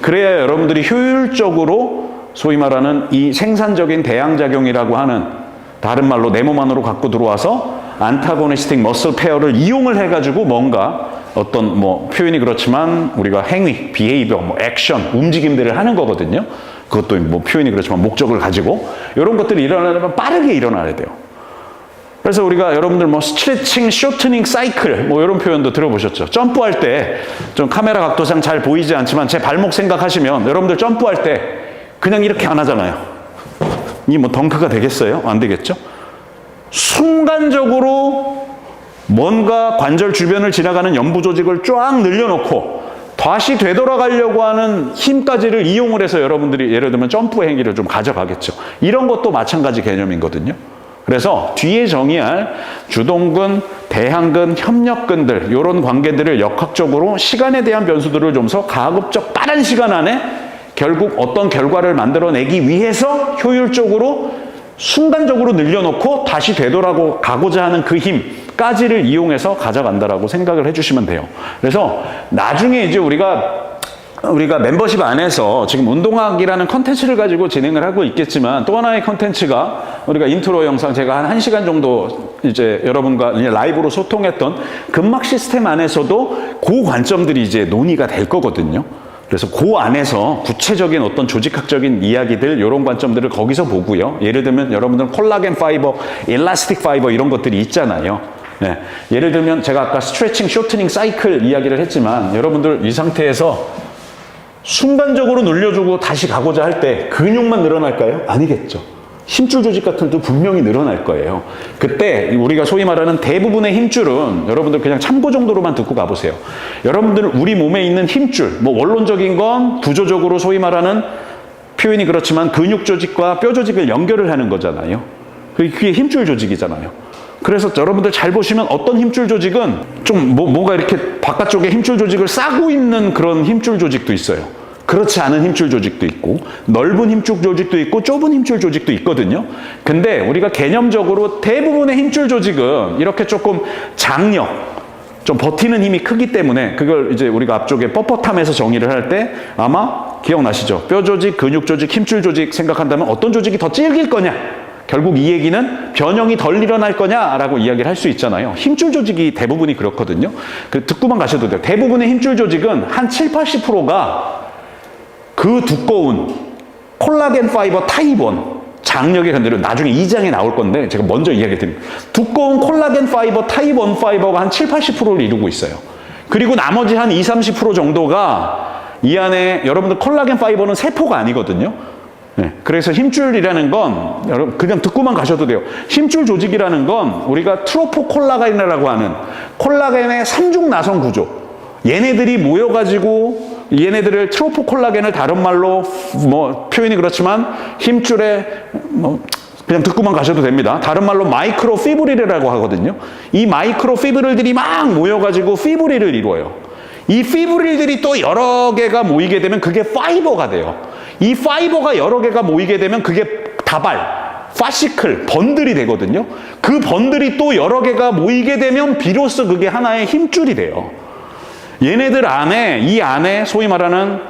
그래야 여러분들이 효율적으로 소위 말하는 이 생산적인 대항작용이라고 하는, 다른 말로 내 몸 안으로 갖고 들어와서 안타고니스틱 머슬 페어를 이용을 해가지고 뭔가 어떤 뭐 표현이 그렇지만 우리가 행위, 비헤이비어, 뭐 액션, 움직임들을 하는 거거든요. 그것도 뭐 표현이 그렇지만 목적을 가지고 이런 것들이 일어나려면 빠르게 일어나야 돼요. 그래서 우리가 여러분들 뭐 스트레칭, 쇼트닝 사이클 뭐 이런 표현도 들어보셨죠. 점프할 때 좀 카메라 각도상 잘 보이지 않지만 제 발목 생각하시면 여러분들 점프할 때 그냥 이렇게 안 하잖아요. 이 뭐 덩크가 되겠어요? 안 되겠죠? 순간적으로 뭔가 관절 주변을 지나가는 연부 조직을 쫙 늘려놓고 다시 되돌아가려고 하는 힘까지를 이용을 해서 여러분들이 예를 들면 점프 행위를 좀 가져가겠죠. 이런 것도 마찬가지 개념이거든요. 그래서 뒤에 정의할 주동근, 대항근, 협력근들 이런 관계들을 역학적으로 시간에 대한 변수들을 좀 더 가급적 빠른 시간 안에 결국 어떤 결과를 만들어내기 위해서 효율적으로 순간적으로 늘려놓고 다시 되돌아가고자 하는 그 힘까지를 이용해서 가져간다라고 생각을 해주시면 돼요. 그래서 나중에 이제 우리가 멤버십 안에서 지금 운동학이라는 컨텐츠를 가지고 진행을 하고 있겠지만 또 하나의 컨텐츠가 우리가 인트로 영상 제가 한 1시간 정도 이제 여러분과 라이브로 소통했던 근막 시스템 안에서도 그 관점들이 이제 논의가 될 거거든요. 그래서 그 안에서 구체적인 어떤 조직학적인 이야기들 이런 관점들을 거기서 보고요. 예를 들면 여러분들은 콜라겐 파이버, 일라스틱 파이버 이런 것들이 있잖아요. 네. 예를 들면 제가 아까 스트레칭, 쇼트닝 사이클 이야기를 했지만 여러분들 이 상태에서 순간적으로 늘려주고 다시 가고자 할 때 근육만 늘어날까요? 아니겠죠. 힘줄 조직 같은 것도 분명히 늘어날 거예요. 그때 우리가 소위 말하는 대부분의 힘줄은 여러분들 그냥 참고 정도로만 듣고 가보세요. 여러분들은 우리 몸에 있는 힘줄, 뭐 원론적인 건 구조적으로 소위 말하는 표현이 그렇지만 근육 조직과 뼈 조직을 연결을 하는 거잖아요. 그게 힘줄 조직이잖아요. 그래서 여러분들 잘 보시면 어떤 힘줄 조직은 좀 뭔가 이렇게 바깥쪽에 힘줄 조직을 싸고 있는 그런 힘줄 조직도 있어요. 그렇지 않은 힘줄 조직도 있고 넓은 힘줄 조직도 있고 좁은 힘줄 조직도 있거든요. 근데 우리가 개념적으로 대부분의 힘줄 조직은 이렇게 조금 장력, 좀 버티는 힘이 크기 때문에 그걸 이제 우리가 앞쪽에 뻣뻣함에서 정의를 할 때 아마 기억나시죠? 뼈 조직, 근육 조직, 힘줄 조직 생각한다면 어떤 조직이 더 질길 거냐? 결국 이 얘기는 변형이 덜 일어날 거냐라고 이야기를 할 수 있잖아요. 힘줄 조직이 대부분이 그렇거든요. 듣고만 가셔도 돼요. 대부분의 힘줄 조직은 한 7, 80%가 그 두꺼운 콜라겐 파이버 타입 1 장력의 견디를 나중에 2장에 나올 건데 제가 먼저 이야기 드립니다. 두꺼운 콜라겐 파이버 타입 1 파이버가 한 7, 80%를 이루고 있어요. 그리고 나머지 한 20, 30% 정도가 이 안에 여러분들 콜라겐 파이버는 세포가 아니거든요. 네, 그래서 힘줄이라는 건 여러분 그냥 듣고만 가셔도 돼요. 힘줄 조직이라는 건 우리가 트로포콜라겐이라고 하는 콜라겐의 삼중 나선 구조. 얘네들이 모여가지고 얘네들을 트로포콜라겐을 다른 말로 뭐 표현이 그렇지만 힘줄에 뭐 그냥 듣고만 가셔도 됩니다. 다른 말로 마이크로 피브릴이라고 하거든요. 이 마이크로 피브릴들이 막 모여가지고 피브릴을 이루어요. 이 피브릴들이 또 여러 개가 모이게 되면 그게 파이버가 돼요. 이 파이버가 여러 개가 모이게 되면 그게 다발, 파시클, 번들이 되거든요. 그 번들이 또 여러 개가 모이게 되면 비로소 그게 하나의 힘줄이 돼요. 얘네들 안에, 이 안에 소위 말하는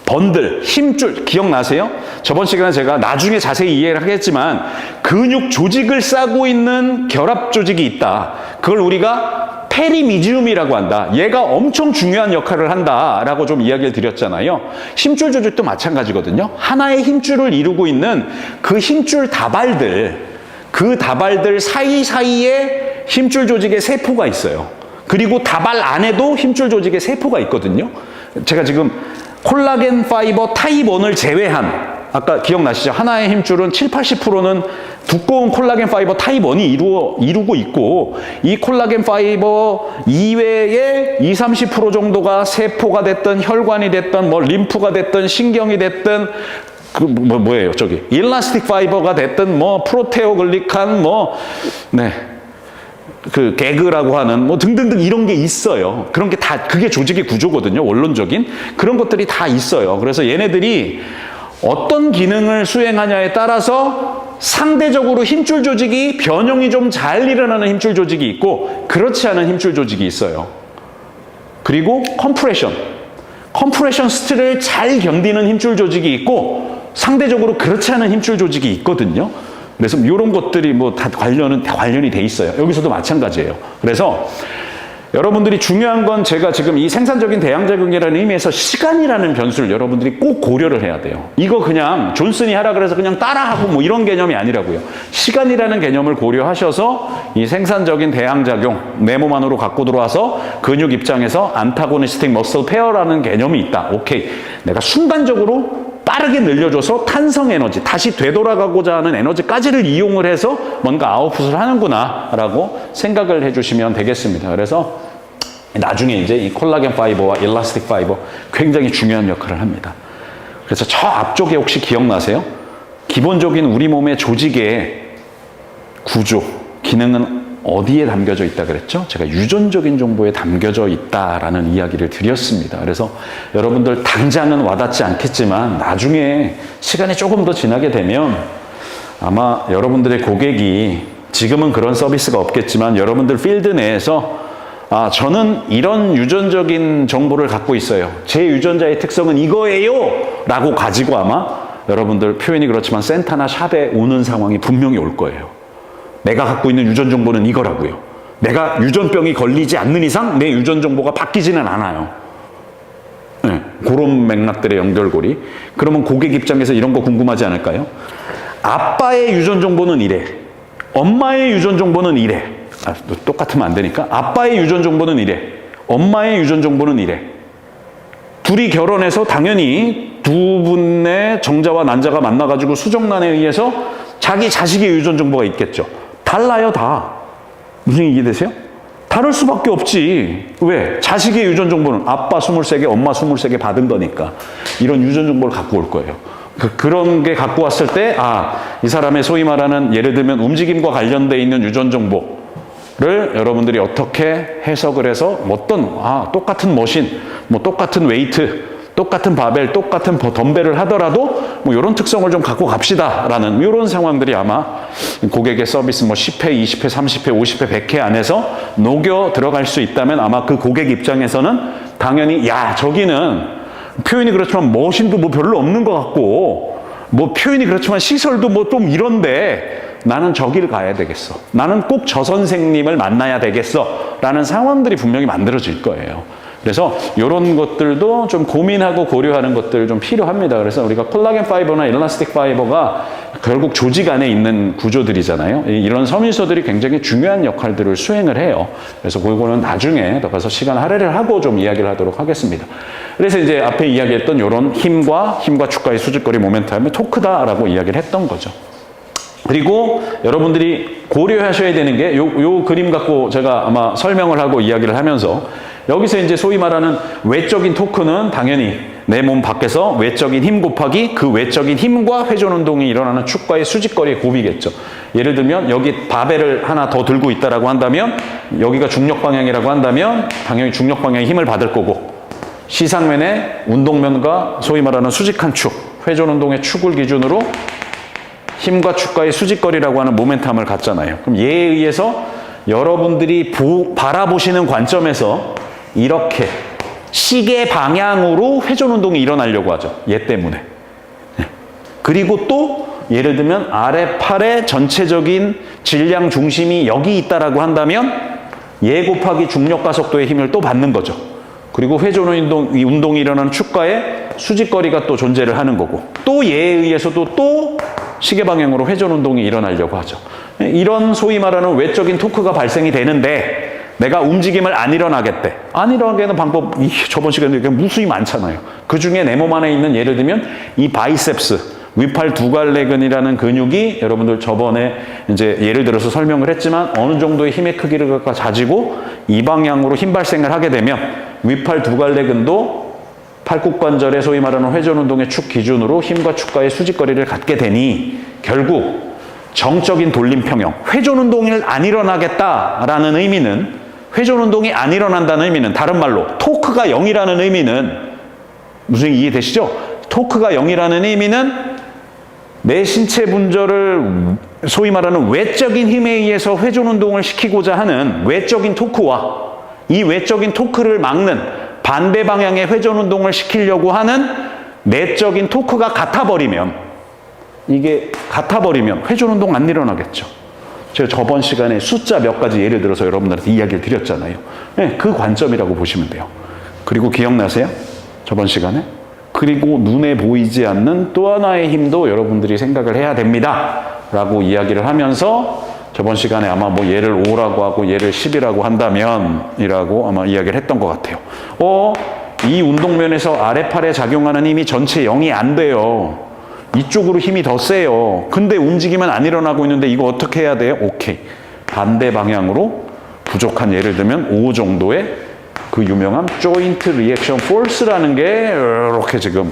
번들, 힘줄, 기억나세요? 저번 시간에 제가 나중에 자세히 이해를 하겠지만 근육 조직을 싸고 있는 결합 조직이 있다. 그걸 우리가 페리미지움이라고 한다. 얘가 엄청 중요한 역할을 한다라고 좀 이야기를 드렸잖아요. 힘줄 조직도 마찬가지거든요. 하나의 힘줄을 이루고 있는 그 힘줄 다발들, 그 다발들 사이사이에 힘줄 조직의 세포가 있어요. 그리고 다발 안에도 힘줄 조직의 세포가 있거든요. 제가 지금 콜라겐 파이버 타입 1을 제외한 아까 기억나시죠? 하나의 힘줄은 7, 80%는 두꺼운 콜라겐 파이버 타입 1이 이루고 있고 이 콜라겐 파이버 이외에 20, 30% 정도가 세포가 됐든 혈관이 됐든 뭐 림프가 됐든 신경이 됐든 뭐예요? 저기 일라스틱 파이버가 됐든 뭐 프로테오글리칸 그 개그라고 하는 뭐 등등등 이런 게 있어요. 그런 게 다 그게 조직의 구조거든요. 원론적인 그런 것들이 다 있어요. 그래서 얘네들이 어떤 기능을 수행하냐에 따라서 상대적으로 힘줄 조직이 변형이 좀 잘 일어나는 힘줄 조직이 있고 그렇지 않은 힘줄 조직이 있어요. 그리고 컴프레션 스트를 잘 견디는 힘줄 조직이 있고 상대적으로 그렇지 않은 힘줄 조직이 있거든요. 그래서 이런 것들이 뭐 다 관련이 돼 있어요. 여기서도 마찬가지예요. 그래서 여러분들이 중요한 건 제가 지금 이 생산적인 대항작용이라는 의미에서 시간이라는 변수를 여러분들이 꼭 고려를 해야 돼요. 이거 그냥 존슨이 하라 그래서 그냥 따라하고 뭐 이런 개념이 아니라고요. 시간이라는 개념을 고려하셔서 이 생산적인 대항작용 내 몸 안으로 갖고 들어와서 근육 입장에서 안타고니스틱 머슬 페어라는 개념이 있다. 오케이. 내가 순간적으로 빠르게 늘려줘서 탄성 에너지, 다시 되돌아가고자 하는 에너지까지를 이용을 해서 뭔가 아웃풋을 하는구나 라고 생각을 해주시면 되겠습니다. 그래서 나중에 이제 이 콜라겐 파이버와 일라스틱 파이버 굉장히 중요한 역할을 합니다. 그래서 저 앞쪽에 혹시 기억나세요? 기본적인 우리 몸의 조직의 구조, 기능은 어디에 담겨져 있다 그랬죠? 제가 유전적인 정보에 담겨져 있다라는 이야기를 드렸습니다. 그래서 여러분들 당장은 와닿지 않겠지만 나중에 시간이 조금 더 지나게 되면 아마 여러분들의 고객이 지금은 그런 서비스가 없겠지만 여러분들 필드 내에서 저는 이런 유전적인 정보를 갖고 있어요. 제 유전자의 특성은 이거예요! 라고 가지고 아마 여러분들 표현이 그렇지만 센터나 샵에 오는 상황이 분명히 올 거예요. 내가 갖고 있는 유전 정보는 이거라고요. 내가 유전병이 걸리지 않는 이상 내 유전 정보가 바뀌지는 않아요. 네, 그런 맥락들의 연결고리. 그러면 고객 입장에서 이런 거 궁금하지 않을까요? 아빠의 유전 정보는 이래. 엄마의 유전 정보는 이래. 똑같으면 안 되니까. 아빠의 유전 정보는 이래. 엄마의 유전 정보는 이래. 둘이 결혼해서 당연히 두 분의 정자와 난자가 만나가지고 수정란에 의해서 자기 자식의 유전 정보가 있겠죠. 달라요, 다. 무슨 이해되세요? 다를 수밖에 없지. 왜? 자식의 유전 정보는 아빠 23개, 엄마 23개 받은 거니까. 이런 유전 정보를 갖고 올 거예요. 그런 게 갖고 왔을 때, 이 사람의 소위 말하는 예를 들면 움직임과 관련돼 있는 유전 정보를 여러분들이 어떻게 해석을 해서 똑같은 머신, 똑같은 웨이트, 똑같은 바벨, 똑같은 덤벨을 하더라도 이런 특성을 좀 갖고 갑시다라는 이런 상황들이 아마 고객의 서비스 10회, 20회, 30회, 50회, 100회 안에서 녹여 들어갈 수 있다면 아마 그 고객 입장에서는 당연히 저기는 표현이 그렇지만 머신도 별로 없는 것 같고 표현이 그렇지만 시설도 좀 이런데 나는 저길 가야 되겠어. 나는 꼭 저 선생님을 만나야 되겠어. 라는 상황들이 분명히 만들어질 거예요. 그래서 이런 것들도 좀 고민하고 고려하는 것들 좀 필요합니다. 그래서 우리가 콜라겐 파이버나 일라스틱 파이버가 결국 조직 안에 있는 구조들이잖아요. 이런 섬유소들이 굉장히 중요한 역할들을 수행을 해요. 그래서 그거는 나중에 더 가서 시간 할애를 하고 좀 이야기를 하도록 하겠습니다. 그래서 이제 앞에 이야기했던 이런 힘과 축가의 수직거리 모멘텀의 토크다라고 이야기를 했던 거죠. 그리고 여러분들이 고려하셔야 되는 게 요 그림 갖고 제가 아마 설명을 하고 이야기를 하면서 여기서 이제 소위 말하는 외적인 토크는 당연히 내 몸 밖에서 외적인 힘 곱하기 그 외적인 힘과 회전 운동이 일어나는 축과의 수직거리의 곱이겠죠. 예를 들면 여기 바벨을 하나 더 들고 있다라고 한다면 여기가 중력 방향이라고 한다면 당연히 중력 방향의 힘을 받을 거고 시상면의 운동면과 소위 말하는 수직한 축, 회전 운동의 축을 기준으로 힘과 축과의 수직거리라고 하는 모멘텀을 갖잖아요. 그럼 얘에 의해서 여러분들이 바라보시는 관점에서 이렇게 시계 방향으로 회전 운동이 일어나려고 하죠. 얘 때문에. 그리고 또 예를 들면 아래 팔의 전체적인 질량 중심이 여기 있다라고 한다면 얘 곱하기 중력 가속도의 힘을 또 받는 거죠. 그리고 회전 운동이 일어나는 축과의 수직거리가 또 존재를 하는 거고 또 얘에 의해서도 또 시계 방향으로 회전 운동이 일어나려고 하죠. 이런 소위 말하는 외적인 토크가 발생이 되는데 내가 움직임을 안 일어나겠대. 안 일어나게 하는 방법 저번 시간에 무수히 많잖아요. 그 중에 내 몸 안에 있는 예를 들면 이 바이셉스 위팔 두갈래근이라는 근육이 여러분들 저번에 이제 예를 들어서 설명을 했지만 어느 정도의 힘의 크기를 가지고 이 방향으로 힘 발생을 하게 되면 위팔 두갈래근도 팔굽관절의 소위 말하는 회전 운동의 축 기준으로 힘과 축과의 수직거리를 갖게 되니 결국 정적인 돌림 평형, 회전 운동이 안 일어나겠다라는 의미는 회전 운동이 안 일어난다는 의미는 다른 말로 토크가 0이라는 의미는 무슨 이해되시죠? 토크가 0이라는 의미는 내 신체 분절을 소위 말하는 외적인 힘에 의해서 회전 운동을 시키고자 하는 외적인 토크와 이 외적인 토크를 막는 반대 방향의 회전 운동을 시키려고 하는 내적인 토크가 같아버리면 이게 같아버리면 회전 운동 안 일어나겠죠. 제가 저번 시간에 숫자 몇 가지 예를 들어서 여러분들한테 이야기를 드렸잖아요. 네, 그 관점이라고 보시면 돼요. 그리고 기억나세요? 저번 시간에? 그리고 눈에 보이지 않는 또 하나의 힘도 여러분들이 생각을 해야 됩니다. 라고 이야기를 하면서 저번 시간에 아마 얘를 5라고 하고 얘를 10이라고 한다면 이라고 아마 이야기를 했던 것 같아요. 이 운동면에서 아래팔에 작용하는 힘이 전체 0이 안 돼요. 이쪽으로 힘이 더 세요. 근데 움직이면 안 일어나고 있는데 이거 어떻게 해야 돼요? 오케이. 반대 방향으로 부족한, 예를 들면 5 정도의 그 유명한 조인트 리액션 포스라는 게 이렇게 지금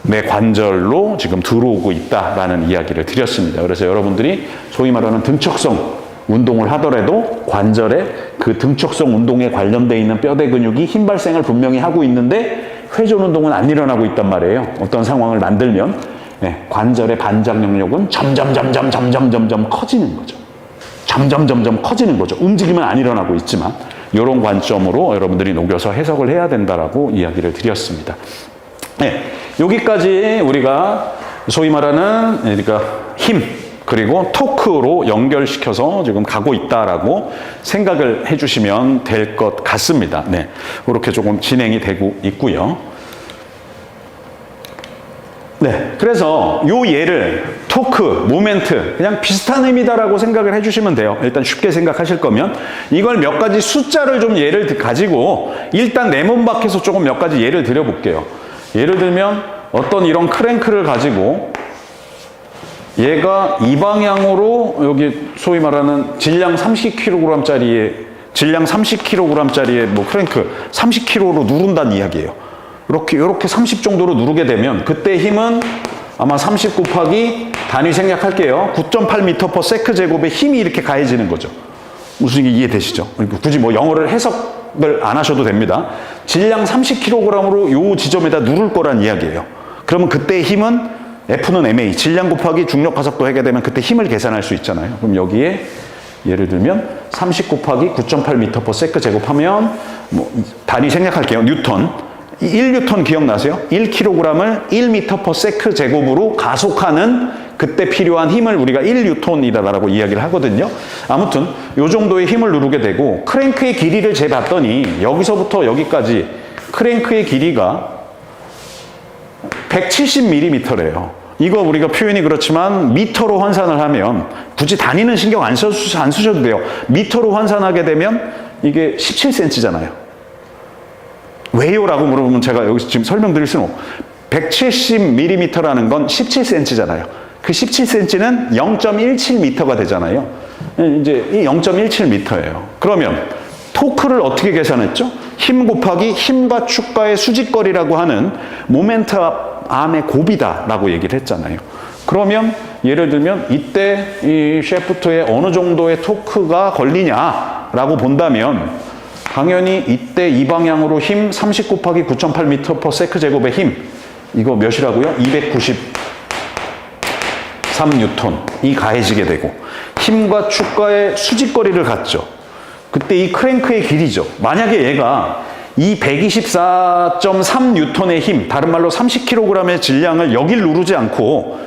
내 관절로 지금 들어오고 있다라는 이야기를 드렸습니다. 그래서 여러분들이 소위 말하는 등척성 운동을 하더라도 관절에 그 등척성 운동에 관련되어 있는 뼈대 근육이 힘 발생을 분명히 하고 있는데 회전 운동은 안 일어나고 있단 말이에요. 어떤 상황을 만들면 관절의 반작 영역은 점점 커지는 거죠. 점점 커지는 거죠. 움직이면 안 일어나고 있지만 이런 관점으로 여러분들이 녹여서 해석을 해야 된다라고 이야기를 드렸습니다. 네, 여기까지 우리가 소위 말하는 그러니까 힘 그리고 토크로 연결시켜서 지금 가고 있다라고 생각을 해주시면 될 것 같습니다. 네, 그렇게 조금 진행이 되고 있고요. 네, 그래서 요 예를 토크, 모멘트 그냥 비슷한 의미다라고 생각을 해주시면 돼요. 일단 쉽게 생각하실 거면 이걸 몇 가지 숫자를 좀 예를 가지고 일단 내 몸 밖에서 조금 몇 가지 예를 드려볼게요. 예를 들면 어떤 이런 크랭크를 가지고 얘가 이 방향으로 여기 소위 말하는 질량 30kg짜리의 뭐 크랭크 30kg로 누른다는 이야기예요. 이렇게 30 정도로 누르게 되면 그때 힘은 아마 30 곱하기 단위 생략할게요. 9.8m/s 제곱의 힘이 이렇게 가해지는 거죠. 무슨 얘기 이해되시죠? 굳이 뭐 영어를 해석을 안 하셔도 됩니다. 질량 30kg으로 요 지점에다 누를 거란 이야기예요. 그러면 그때의 힘은 F는 MA, 질량 곱하기 중력 가속도 하게 되면 그때 힘을 계산할 수 있잖아요. 그럼 여기에 예를 들면 30 곱하기 9.8m/s 제곱하면 뭐 단위 생략할게요. 뉴턴. 1뉴턴 기억나세요? 1kg을 1m/s 제곱으로 가속하는 그때 필요한 힘을 우리가 1뉴턴이다라고 이야기를 하거든요. 아무튼 이 정도의 힘을 누르게 되고 크랭크의 길이를 재봤더니 여기서부터 여기까지 크랭크의 길이가 170mm래요. 이거 우리가 표현이 그렇지만 미터로換算을 하면 굳이 단위는 신경 안 쓰셔도 돼요. 미터로 환산하게 되면 이게 17cm잖아요. 왜요? 라고 물어보면 제가 여기서 지금 설명드릴 수는 없고 170mm라는 건 17cm잖아요. 그 17cm는 0.17m가 되잖아요. 이제 이 0.17m예요. 그러면 토크를 어떻게 계산했죠? 힘 곱하기 힘과 축과의 수직거리라고 하는 모멘트 암의 곱이다라고 얘기를 했잖아요. 그러면 예를 들면 이때 이 샤프트에 어느 정도의 토크가 걸리냐라고 본다면 당연히 이때 이 방향으로 힘 30 곱하기 9.8m/s 제곱의 힘 이거 몇이라고요? 293N이 가해지게 되고 힘과 축과의 수직거리를 갖죠. 그때 이 크랭크의 길이죠. 만약에 얘가 이 124.3N의 힘, 다른 말로 30kg의 질량을 여길 누르지 않고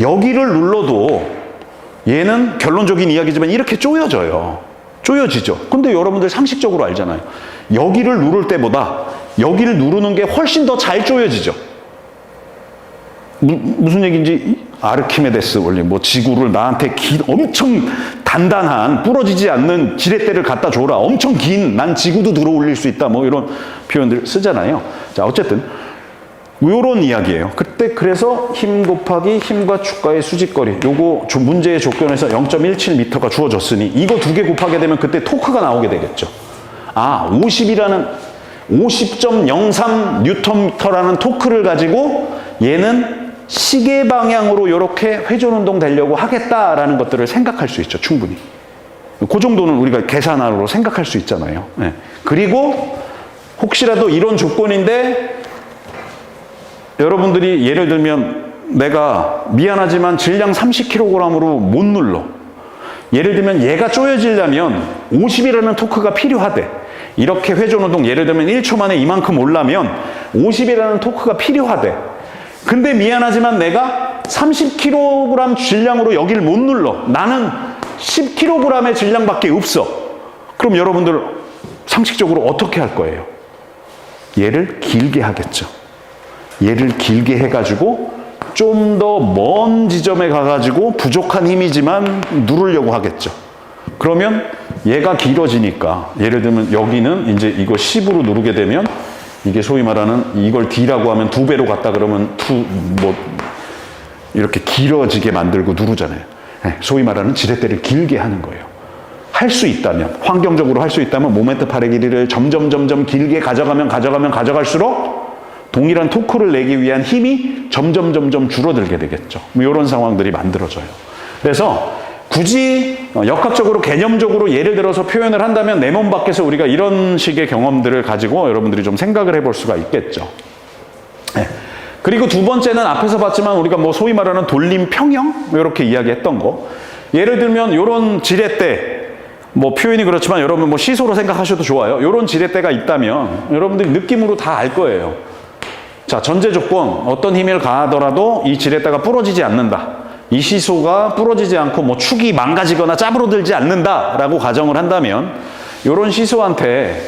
여기를 눌러도 얘는 결론적인 이야기지만 이렇게 쪼여지죠. 근데 여러분들 상식적으로 알잖아요. 여기를 누를 때보다 여기를 누르는 게 훨씬 더 잘 쪼여지죠. 무슨 얘기인지 아르키메데스 원리, 뭐 지구를 나한테 엄청 단단한 부러지지 않는 지렛대를 갖다 줘라. 엄청 긴 난 지구도 들어 올릴 수 있다. 뭐 이런 표현들 쓰잖아요. 자, 어쨌든 요런 이야기예요. 그때 그래서 힘 곱하기 힘과 축과의 수직거리 요거 문제의 조건에서 0.17m가 주어졌으니 이거 두 개 곱하게 되면 그때 토크가 나오게 되겠죠. 50.03Nm라는 토크를 가지고 얘는 시계 방향으로 이렇게 회전 운동 되려고 하겠다라는 것들을 생각할 수 있죠. 충분히. 그 정도는 우리가 계산으로 생각할 수 있잖아요. 네. 그리고 혹시라도 이런 조건인데 여러분들이 예를 들면 내가 미안하지만 질량 30kg으로 못 눌러. 예를 들면 얘가 쪼여지려면 50이라는 토크가 필요하대. 이렇게 회전 운동 예를 들면 1초 만에 이만큼 올라면 50이라는 토크가 필요하대. 근데 미안하지만 내가 30kg 질량으로 여기를 못 눌러. 나는 10kg의 질량밖에 없어. 그럼 여러분들 상식적으로 어떻게 할 거예요? 얘를 길게 하겠죠. 얘를 길게 해가지고 좀 더 먼 지점에 가가지고 부족한 힘이지만 누르려고 하겠죠. 그러면 얘가 길어지니까 예를 들면 여기는 이제 이거 10으로 누르게 되면 이게 소위 말하는 이걸 D라고 하면 2배로 갔다 그러면 이렇게 길어지게 만들고 누르잖아요. 소위 말하는 지렛대를 길게 하는 거예요. 할 수 있다면, 환경적으로 할 수 있다면 모멘트 팔의 길이를 점점 길게 가져갈수록 동일한 토크를 내기 위한 힘이 점점 줄어들게 되겠죠. 이런 상황들이 만들어져요. 그래서 굳이 역학적으로 개념적으로 예를 들어서 표현을 한다면 내 몸 밖에서 우리가 이런 식의 경험들을 가지고 여러분들이 좀 생각을 해볼 수가 있겠죠. 네. 그리고 두 번째는 앞에서 봤지만 우리가 소위 말하는 돌림 평형 이렇게 이야기했던 거. 예를 들면 이런 지렛대 표현이 그렇지만 여러분 시소로 생각하셔도 좋아요. 이런 지렛대가 있다면 여러분들이 느낌으로 다 알 거예요. 자, 전제 조건 어떤 힘을 가하더라도 이 지렛대가 부러지지 않는다. 이 시소가 부러지지 않고 축이 망가지거나 짜부러들지 않는다라고 가정을 한다면 이런 시소한테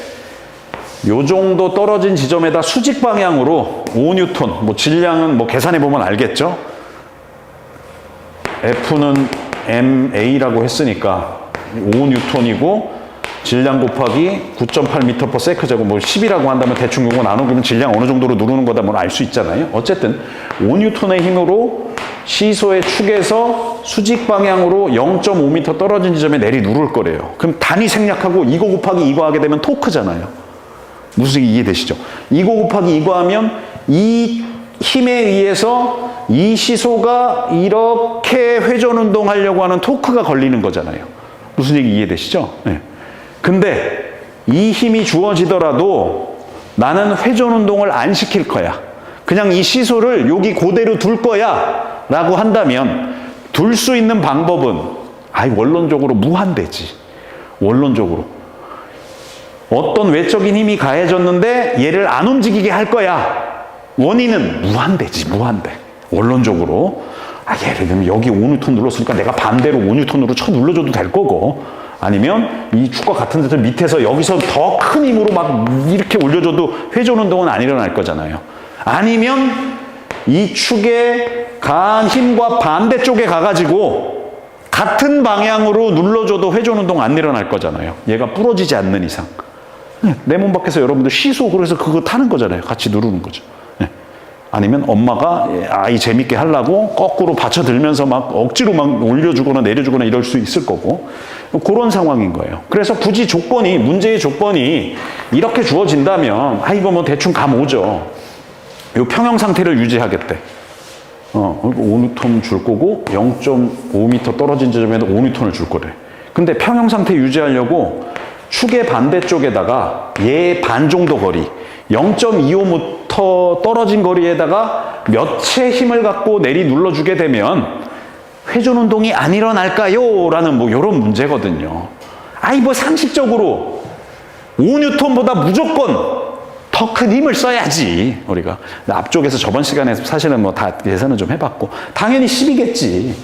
요 정도 떨어진 지점에다 수직 방향으로 5뉴턴, 질량은 계산해 보면 알겠죠? F는 MA라고 했으니까 5뉴턴이고 질량 곱하기 9.8m/s 제곱 10이라고 한다면 대충 요거 나누면 질량 어느 정도로 누르는 거다 알 수 있잖아요. 어쨌든 5뉴턴의 힘으로 시소의 축에서 수직 방향으로 0.5m 떨어진 지점에 내리 누를 거래요. 그럼 단위 생략하고 이거 곱하기 이거 하게 되면 토크잖아요. 무슨 이해되시죠? 이거 곱하기 이거 하면 이 힘에 의해서 이 시소가 이렇게 회전 운동하려고 하는 토크가 걸리는 거잖아요. 무슨 얘기 이해되시죠? 네. 근데 이 힘이 주어지더라도 나는 회전 운동을 안 시킬 거야. 그냥 이 시소를 여기 그대로 둘 거야 라고 한다면 둘 수 있는 방법은 원론적으로 무한대지. 원론적으로. 어떤 외적인 힘이 가해졌는데 얘를 안 움직이게 할 거야. 원인은 무한대지. 무한대. 원론적으로. 예를 들면 여기 5뉴턴 눌렀으니까 내가 반대로 5뉴턴으로 쳐 눌러줘도 될 거고, 아니면 이 축과 같은 데서 밑에서 여기서 더 큰 힘으로 이렇게 올려줘도 회전 운동은 안 일어날 거잖아요. 아니면 이 축에 가한 힘과 반대쪽에 가가지고 같은 방향으로 눌러줘도 회전 운동 안 일어날 거잖아요. 얘가 부러지지 않는 이상. 내 몸 밖에서 여러분들 시소, 그래서 그거 타는 거잖아요. 같이 누르는 거죠. 아니면 엄마가 아이 재밌게 하려고 거꾸로 받쳐들면서 억지로 올려주거나 내려주거나 이럴 수 있을 거고, 그런 상황인 거예요. 그래서 굳이 문제의 조건이 이렇게 주어진다면 이거 대충 감 오죠. 요 평형 상태를 유지하겠대. 5뉴턴 줄 거고 0.5m 떨어진 지점에도 5뉴턴을 줄 거래. 근데 평형 상태 유지하려고 축의 반대쪽에다가 얘 반 정도 거리, 0.25m 떨어진 거리에다가 몇 채 힘을 갖고 내리 눌러주게 되면 회전 운동이 안 일어날까요? 라는 이런 문제거든요. 상식적으로 5뉴턴보다 무조건 더 큰 힘을 써야지, 우리가. 앞쪽에서 저번 시간에 사실은 다 예산을 좀 해봤고, 당연히 10이겠지.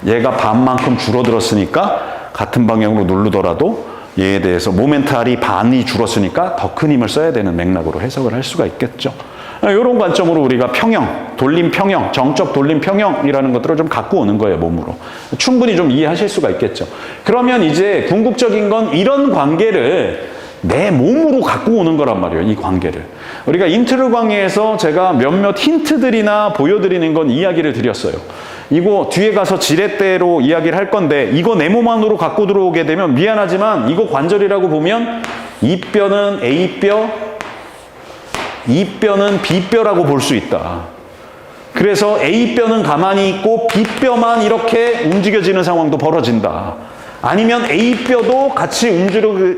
얘가 반만큼 줄어들었으니까 같은 방향으로 누르더라도 얘에 대해서 모멘탈이 반이 줄었으니까 더 큰 힘을 써야 되는 맥락으로 해석을 할 수가 있겠죠. 이런 관점으로 우리가 평형, 돌림 평형, 정적 돌림 평형이라는 것들을 좀 갖고 오는 거예요, 몸으로. 충분히 좀 이해하실 수가 있겠죠. 그러면 이제 궁극적인 건 이런 관계를 내 몸으로 갖고 오는 거란 말이에요, 이 관계를. 우리가 인트로 강의에서 제가 몇몇 힌트들이나 보여드리는 건 이야기를 드렸어요. 이거 뒤에 가서 지렛대로 이야기를 할 건데 이거 내 몸 안으로 갖고 들어오게 되면 미안하지만 이거 관절이라고 보면 이 뼈는 A뼈, 이 뼈는 B뼈라고 볼 수 있다. 그래서 A뼈는 가만히 있고 B뼈만 이렇게 움직여지는 상황도 벌어진다. 아니면 A뼈도 같이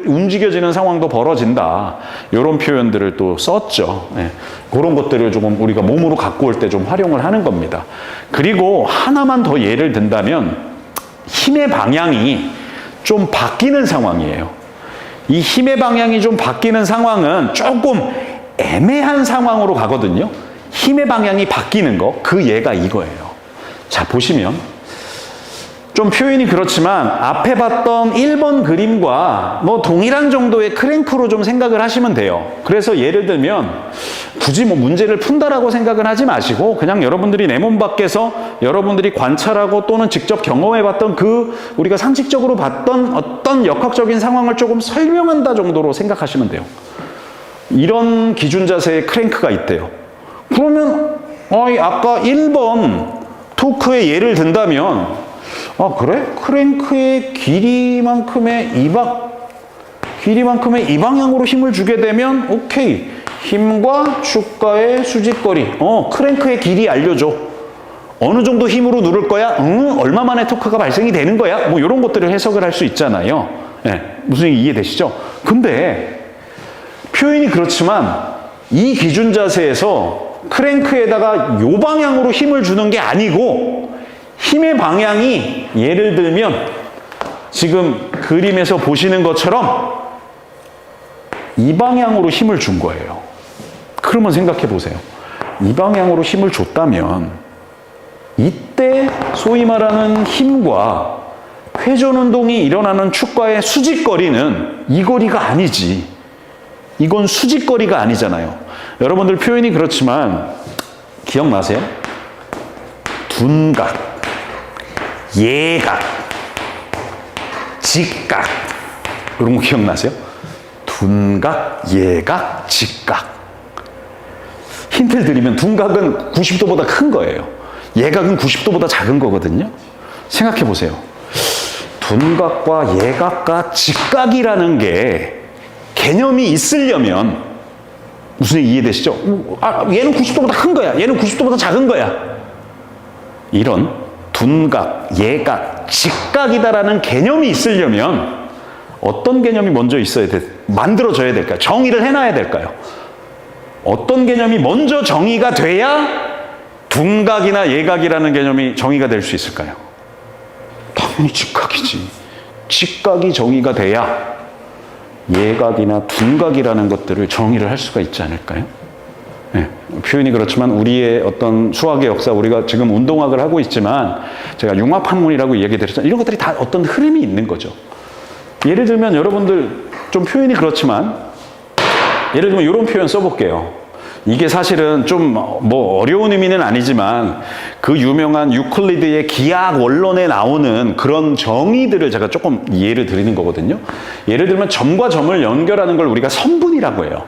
움직여지는 상황도 벌어진다. 이런 표현들을 또 썼죠. 그런 것들을 조금 우리가 몸으로 갖고 올 때 좀 활용을 하는 겁니다. 그리고 하나만 더 예를 든다면 힘의 방향이 좀 바뀌는 상황이에요. 이 힘의 방향이 좀 바뀌는 상황은 조금 애매한 상황으로 가거든요. 힘의 방향이 바뀌는 거, 그 예가 이거예요. 자, 보시면 좀 표현이 그렇지만 앞에 봤던 1번 그림과 동일한 정도의 크랭크로 좀 생각을 하시면 돼요. 그래서 예를 들면 굳이 문제를 푼다라고 생각은 하지 마시고 그냥 여러분들이 내 몸 밖에서 여러분들이 관찰하고 또는 직접 경험해봤던 우리가 상식적으로 봤던 어떤 역학적인 상황을 조금 설명한다 정도로 생각하시면 돼요. 이런 기준 자세의 크랭크가 있대요. 그러면 아까 1번 토크의 예를 든다면 그래? 크랭크의 길이만큼의 이 방향으로 힘을 주게 되면 오케이. 힘과 축가의 수직거리. 크랭크의 길이 알려줘. 어느 정도 힘으로 누를 거야? 얼마 만에 토크가 발생이 되는 거야? 뭐 이런 것들을 해석을 할 수 있잖아요. 무슨 얘기 이해되시죠? 근데 표현이 그렇지만 이 기준 자세에서 크랭크에다가 요 방향으로 힘을 주는 게 아니고 힘의 방향이 예를 들면 지금 그림에서 보시는 것처럼 이 방향으로 힘을 준 거예요. 그러면 생각해 보세요. 이 방향으로 힘을 줬다면 이때 소위 말하는 힘과 회전 운동이 일어나는 축과의 수직거리는 이 거리가 아니지. 이건 수직거리가 아니잖아요. 여러분들 표현이 그렇지만 기억나세요? 둔각, 예각, 직각 이런 거 기억나세요? 둔각, 예각, 직각. 힌트를 드리면 둔각은 90도보다 큰 거예요. 예각은 90도보다 작은 거거든요. 생각해 보세요. 둔각과 예각과 직각이라는 게 개념이 있으려면 무슨 얘기 이해되시죠? 얘는 90도보다 큰 거야. 얘는 90도보다 작은 거야. 이런 둔각, 예각, 직각이다라는 개념이 있으려면 어떤 개념이 먼저 만들어져야 될까요? 정의를 해놔야 될까요? 어떤 개념이 먼저 정의가 돼야 둔각이나 예각이라는 개념이 정의가 될 수 있을까요? 당연히 직각이지. 직각이 정의가 돼야 예각이나 둔각이라는 것들을 정의를 할 수가 있지 않을까요? 표현이 그렇지만 우리의 어떤 수학의 역사, 우리가 지금 운동학을 하고 있지만 제가 융합학문이라고 얘기드렸잖아요. 이런 것들이 다 어떤 흐름이 있는 거죠. 예를 들면 여러분들 좀 표현이 그렇지만 예를 들면 이런 표현 써볼게요. 이게 사실은 좀 뭐 어려운 의미는 아니지만 그 유명한 유클리드의 기하학 원론에 나오는 그런 정의들을 제가 조금 예를 드리는 거거든요. 예를 들면 점과 점을 연결하는 걸 우리가 선분이라고 해요.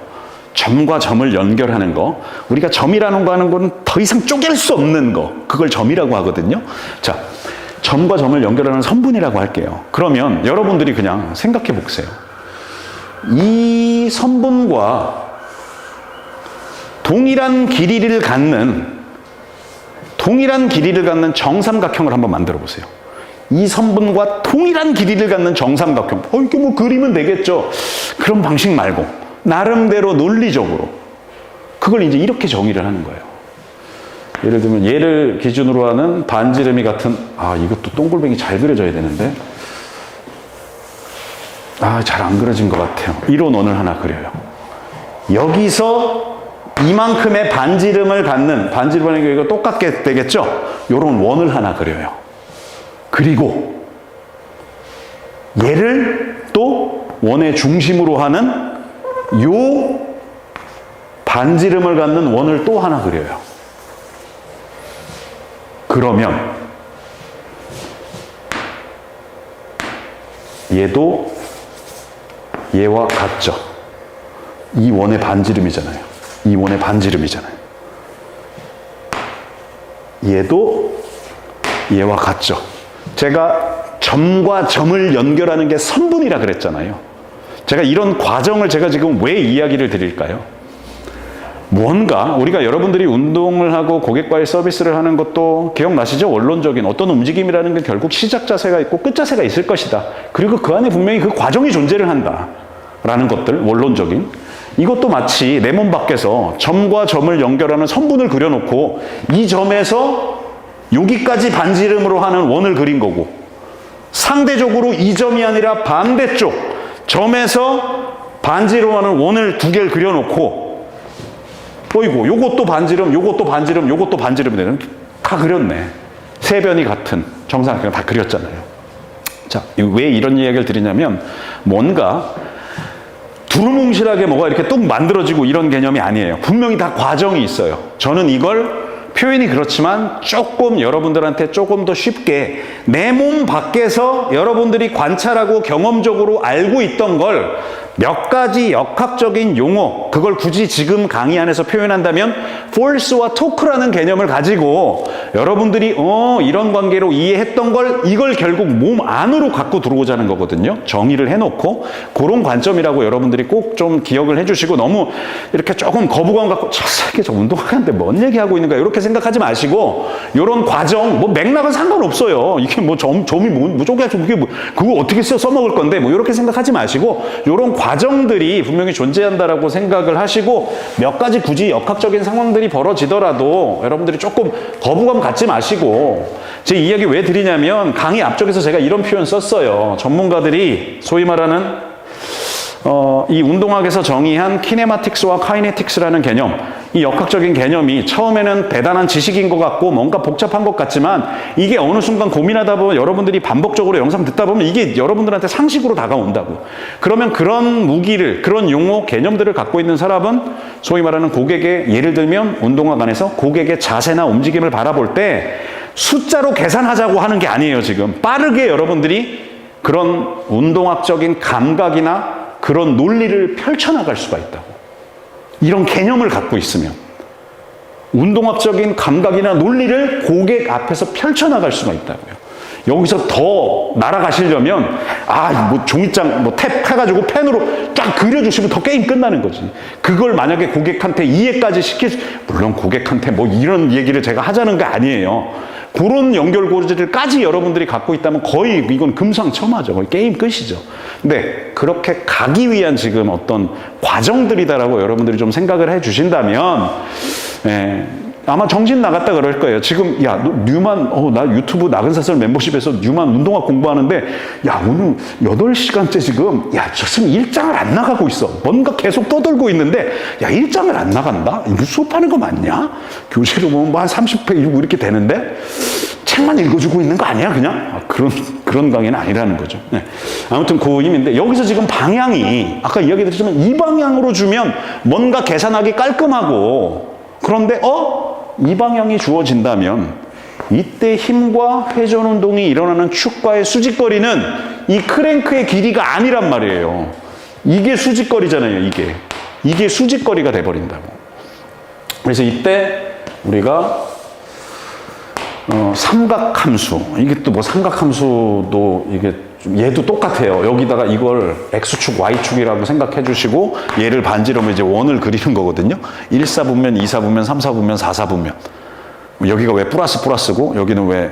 점과 점을 연결하는 거. 우리가 점이라는 거 하는 건 더 이상 쪼갤 수 없는 거. 그걸 점이라고 하거든요. 자, 점과 점을 연결하는 선분이라고 할게요. 그러면 여러분들이 그냥 생각해 보세요. 이 선분과 동일한 길이를 갖는 정삼각형을 한번 만들어 보세요. 이 선분과 동일한 길이를 갖는 정삼각형. 이게 뭐 그리면 되겠죠. 그런 방식 말고 나름대로 논리적으로 그걸 이제 이렇게 정의를 하는 거예요. 예를 들면 얘를 기준으로 하는 반지름이 같은 이것도 동글뱅이 잘 그려져야 되는데 잘 안 그려진 것 같아요. 이런 원을 하나 그려요. 여기서 이만큼의 반지름을 갖는 반지름이라는 게 이거 똑같게 되겠죠? 이런 원을 하나 그려요. 그리고 얘를 또 원의 중심으로 하는 요 반지름을 갖는 원을 또 하나 그려요. 그러면 얘도 얘와 같죠? 이 원의 반지름이잖아요. 이 원의 반지름이잖아요. 얘도 얘와 같죠? 제가 점과 점을 연결하는 게 선분이라 그랬잖아요. 제가 이런 과정을 제가 지금 왜 이야기를 드릴까요? 뭔가 우리가 여러분들이 운동을 하고 고객과의 서비스를 하는 것도 기억나시죠? 원론적인 어떤 움직임이라는 게 결국 시작 자세가 있고 끝 자세가 있을 것이다. 그리고 그 안에 분명히 그 과정이 존재를 한다. 라는 것들, 원론적인. 이것도 마치 내 몸 밖에서 점과 점을 연결하는 선분을 그려놓고 이 점에서 여기까지 반지름으로 하는 원을 그린 거고 상대적으로 이 점이 아니라 반대쪽 점에서 반지름으로 하는 원을 두 개를 그려놓고 요것도 반지름, 요것도 반지름, 요것도 반지름 되는 다 그렸네. 세 변이 같은 정사각형 다 그렸잖아요. 자, 왜 이런 이야기를 드리냐면 뭔가 두루뭉실하게 뭐가 이렇게 뚝 만들어지고 이런 개념이 아니에요. 분명히 다 과정이 있어요. 저는 이걸 표현이 그렇지만 조금 여러분들한테 조금 더 쉽게 내 몸 밖에서 여러분들이 관찰하고 경험적으로 알고 있던 걸 몇 가지 역학적인 용어, 그걸 굳이 지금 강의 안에서 표현한다면 force와 torque라는 개념을 가지고 여러분들이 이런 관계로 이해했던 걸 이걸 결국 몸 안으로 갖고 들어오자는 거거든요. 정의를 해놓고 그런 관점이라고 여러분들이 꼭 좀 기억을 해주시고, 너무 이렇게 조금 거부감 갖고 저 새끼 저 운동하는데 뭔 얘기하고 있는가 이렇게 생각하지 마시고, 이런 과정 뭐 맥락은 상관없어요. 이게 뭐 점이 뭐 쪼개서 그게 뭐 그거 어떻게 써먹을 건데 뭐 이렇게 생각하지 마시고, 이런 과정들이 분명히 존재한다라고 생각을 하시고, 몇 가지 굳이 역학적인 상황들이 벌어지더라도 여러분들이 조금 거부감 갖지 마시고, 제 이야기 왜 드리냐면 강의 앞쪽에서 제가 이런 표현 썼어요. 전문가들이 소위 말하는 이 운동학에서 정의한 키네마틱스와 카이네틱스라는 개념, 이 역학적인 개념이 처음에는 대단한 지식인 것 같고 뭔가 복잡한 것 같지만, 이게 어느 순간 고민하다 보면 여러분들이 반복적으로 영상 듣다 보면 이게 여러분들한테 상식으로 다가온다고. 그러면 그런 무기를, 그런 용어, 개념들을 갖고 있는 사람은 소위 말하는 고객의, 예를 들면 운동학 안에서 고객의 자세나 움직임을 바라볼 때 숫자로 계산하자고 하는 게 아니에요. 지금 빠르게 여러분들이 그런 운동학적인 감각이나 그런 논리를 펼쳐나갈 수가 있다고. 이런 개념을 갖고 있으면 운동학적인 감각이나 논리를 고객 앞에서 펼쳐나갈 수가 있다고요. 여기서 더 날아가시려면 뭐 종이장 뭐 탭 해가지고 펜으로 쫙 그려주시면 더 게임 끝나는 거지. 그걸 만약에 고객한테 이해까지 물론 고객한테 뭐 이런 얘기를 제가 하자는 게 아니에요. 그런 연결고리들까지 여러분들이 갖고 있다면 거의 이건 금상첨화죠. 거의 게임 끝이죠. 근데 그렇게 가기 위한 지금 어떤 과정들이다라고 여러분들이 좀 생각을 해 주신다면, 아마 정신 나갔다 그럴 거예요. 지금 야, 너 뉴만 나 유튜브 나근사설 멤버십에서 뉴만 운동학 공부하는데 야, 오늘 8시간째 지금 저 선생님 일장을 안 나가고 있어. 뭔가 계속 떠들고 있는데 야, 일장을 안 나간다? 이거 수업하는 거 맞냐? 교재로 보면 뭐 한 30페이지 이렇게 되는데 책만 읽어주고 있는 거 아니야 그냥? 그런 강의는 아니라는 거죠. 아무튼 그 의미인데, 여기서 지금 방향이 아까 이야기 드렸지만 이 방향으로 주면 뭔가 계산하기 깔끔하고, 그런데 이 방향이 주어진다면 이때 힘과 회전 운동이 일어나는 축과의 수직거리는 이 크랭크의 길이가 아니란 말이에요. 이게 수직거리잖아요. 이게 수직거리가 돼버린다고. 그래서 이때 우리가 삼각함수, 이게 또 뭐 삼각함수도 이게 얘도 똑같아요. 여기다가 이걸 X축, Y축이라고 생각해 주시고 얘를 반지름으로 이제 원을 그리는 거거든요. 1사분면, 2사분면, 3사분면, 4사분면. 여기가 왜 플러스고 여기는 왜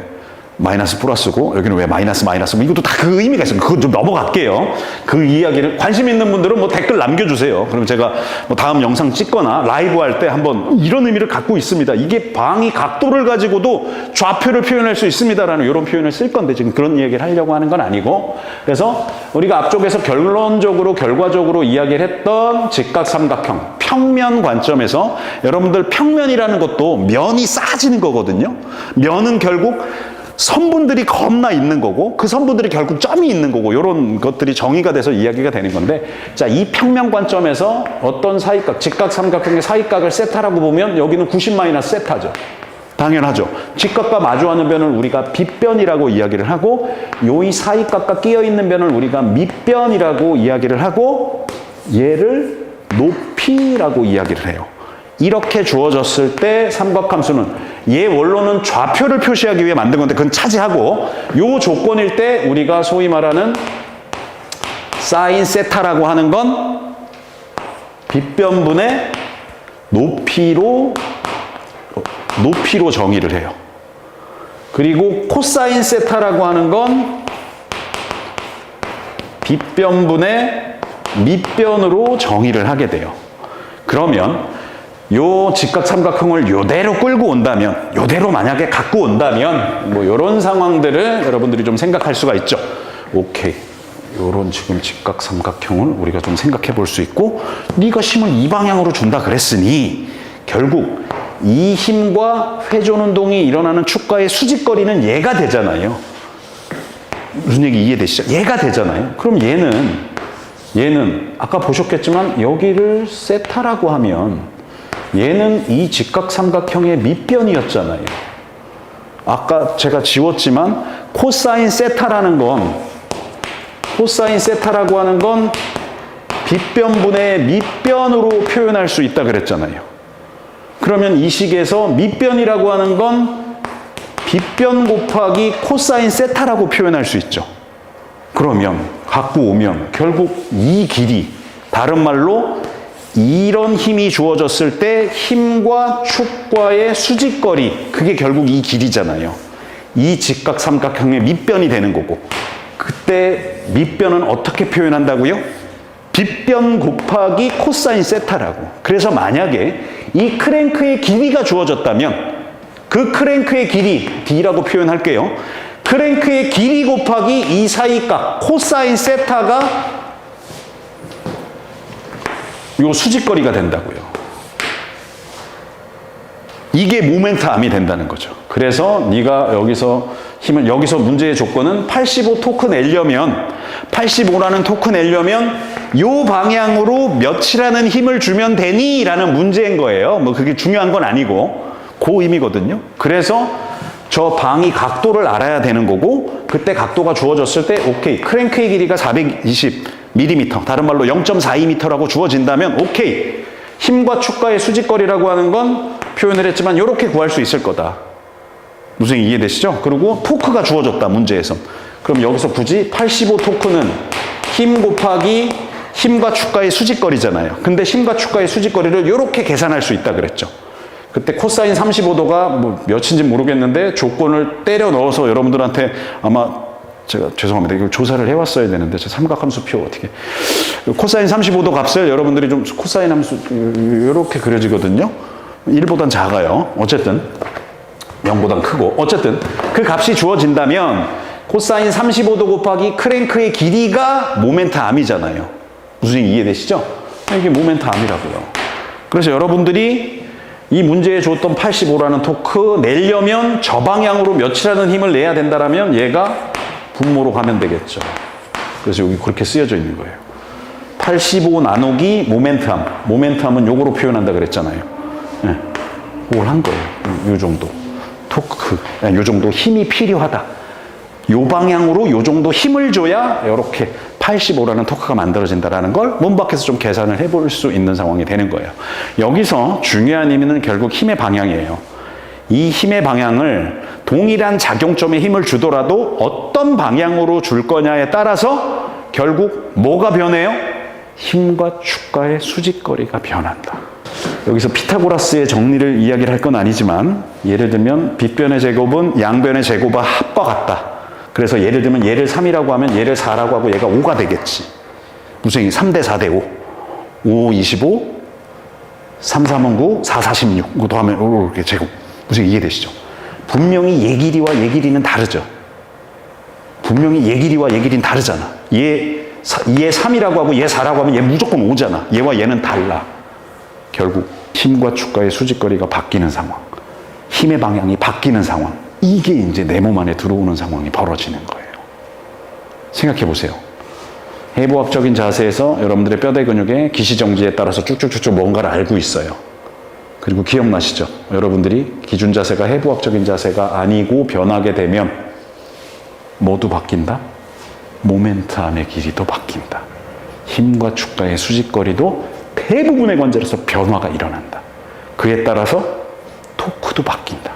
마이너스 플러스고 여기는 왜 마이너스 이것도 다 그 의미가 있어요. 그거 좀 넘어갈게요. 그 이야기를 관심 있는 분들은 뭐 댓글 남겨주세요. 그럼 제가 뭐 다음 영상 찍거나 라이브 할 때 한번 이런 의미를 갖고 있습니다. 이게 방위 각도를 가지고도 좌표를 표현할 수 있습니다라는 이런 표현을 쓸 건데 지금 그런 이야기를 하려고 하는 건 아니고, 그래서 우리가 앞쪽에서 결과적으로 이야기를 했던 직각삼각형 평면 관점에서 여러분들 평면이라는 것도 면이 쌓아지는 거거든요. 면은 결국 선분들이 겁나 있는 거고 그 선분들이 결국 점이 있는 거고, 이런 것들이 정의가 돼서 이야기가 되는 건데, 자, 이 평면 관점에서 어떤 사이각, 직각삼각형의 사이각을 세타라고 보면 여기는 90 세타죠. 당연하죠. 직각과 마주하는 변을 우리가 빗변이라고 이야기를 하고, 이 사이각과 끼어 있는 변을 우리가 밑변이라고 이야기를 하고, 얘를 높이라고 이야기를 해요. 이렇게 주어졌을 때 삼각함수는 얘 원로는 좌표를 표시하기 위해 만든 건데 그건 차지하고, 요 조건일 때 우리가 소위 말하는 사인 세타라고 하는 건 빗변분의 높이로 정의를 해요. 그리고 코사인 세타라고 하는 건 빗변분의 밑변으로 정의를 하게 돼요. 그러면 요 직각삼각형을 요대로 끌고 온다면, 요대로 만약에 갖고 온다면 뭐 요런 상황들을 여러분들이 좀 생각할 수가 있죠. 오케이, 요런 지금 직각삼각형을 우리가 좀 생각해 볼 수 있고, 네가 힘을 이 방향으로 준다 그랬으니 결국 이 힘과 회전 운동이 일어나는 축과의 수직거리는 얘가 되잖아요. 무슨 얘기 이해되시죠? 얘가 되잖아요. 그럼 얘는 아까 보셨겠지만 여기를 세타라고 하면 얘는 이 직각삼각형의 밑변이었잖아요. 아까 제가 지웠지만 코사인 세타라고 하는 건 빗변분의 밑변으로 표현할 수 있다 그랬잖아요. 그러면 이 식에서 밑변이라고 하는 건 빗변 곱하기 코사인 세타라고 표현할 수 있죠. 그러면 갖고 오면 결국 이 길이, 다른 말로 이런 힘이 주어졌을 때 힘과 축과의 수직거리, 그게 결국 이 길이잖아요. 이 직각삼각형의 밑변이 되는 거고, 그때 밑변은 어떻게 표현한다고요? 빗변 곱하기 코사인 세타라고. 그래서 만약에 이 크랭크의 길이가 주어졌다면 그 크랭크의 길이 D라고 표현할게요. 크랭크의 길이 곱하기 이 사이값 코사인 세타가 요 수직거리가 된다고요. 이게 모멘트 암이 된다는 거죠. 그래서 네가 여기서 힘을, 여기서 문제의 조건은 85 토크 내려면, 85라는 토크 내려면 요 방향으로 몇이라는 힘을 주면 되니? 라는 문제인 거예요. 뭐 그게 중요한 건 아니고 그 의미거든요. 그래서 저 방이 각도를 알아야 되는 거고, 그때 각도가 주어졌을 때 오케이, 크랭크의 길이가 420mm, 다른 말로 0.42m라고 주어진다면 오케이, 힘과 축과의 수직거리라고 하는 건 표현을 했지만 이렇게 구할 수 있을 거다. 무슨 이해되시죠? 그리고 토크가 주어졌다, 문제에서. 그럼 여기서 굳이 85 토크는 힘 곱하기 힘과 축과의 수직거리잖아요. 근데 힘과 축과의 수직거리를 이렇게 계산할 수 있다 그랬죠. 그때 코사인 35도가 뭐 몇인지 모르겠는데 조건을 때려 넣어서 여러분들한테 아마 제가 죄송합니다. 이걸 조사를 해왔어야 되는데 제 삼각함수표 어떻게 코사인 35도 값을 여러분들이 좀 코사인 함수 이렇게 그려지거든요. 1보단 작아요. 어쨌든 0보단 크고, 어쨌든 그 값이 주어진다면 코사인 35도 곱하기 크랭크의 길이가 모멘트 암이잖아요. 무슨 이해되시죠? 이게 모멘트 암이라고요. 그래서 여러분들이 이 문제에 줬던 85라는 토크 내려면 저 방향으로 몇이라는 힘을 내야 된다라면 얘가 분모로 가면 되겠죠. 그래서 여기 그렇게 쓰여져 있는 거예요. 85 나누기 모멘트암. 모멘트암은 요거로 표현한다 그랬잖아요. 네. 그걸 한 거예요. 요 정도. 토크. 요 정도 힘이 필요하다. 요 방향으로 요 정도 힘을 줘야 이렇게 85라는 토크가 만들어진다는 걸 몸 밖에서 좀 계산을 해볼 수 있는 상황이 되는 거예요. 여기서 중요한 의미는 결국 힘의 방향이에요. 이 힘의 방향을 동일한 작용점에 힘을 주더라도 어떤 방향으로 줄 거냐에 따라서 결국 뭐가 변해요? 힘과 축과의 수직거리가 변한다. 여기서 피타고라스의 정리를 이야기를 할 건 아니지만, 예를 들면 빗변의 제곱은 양변의 제곱과 합과 같다. 그래서 예를 들면 얘를 3이라고 하면 얘를 4라고 하고 얘가 5가 되겠지. 무슨 3대 4대 5. 5, 25, 3, 3은 9, 4, 46. 이거 더하면 이렇게 제곱. 무슨 이해되시죠? 분명히 얘 길이와 얘 길이는 다르죠. 분명히 얘 길이와 얘 길이는 다르잖아. 얘 3이라고 하고 얘 4라고 하면 얘 무조건 5잖아. 얘와 얘는 달라. 결국 힘과 축과의 수직거리가 바뀌는 상황. 힘의 방향이 바뀌는 상황. 이게 이제 내 몸 안에 들어오는 상황이 벌어지는 거예요. 생각해 보세요. 해부학적인 자세에서 여러분들의 뼈대 근육의 기시정지에 따라서 쭉쭉쭉쭉 뭔가를 알고 있어요. 그리고 기억나시죠? 여러분들이 기준 자세가 해부학적인 자세가 아니고 변하게 되면 뭐도 바뀐다? 모멘트암의 길이도 바뀐다. 힘과 축과의 수직거리도 대부분의 관절에서 변화가 일어난다. 그에 따라서 토크도 바뀐다.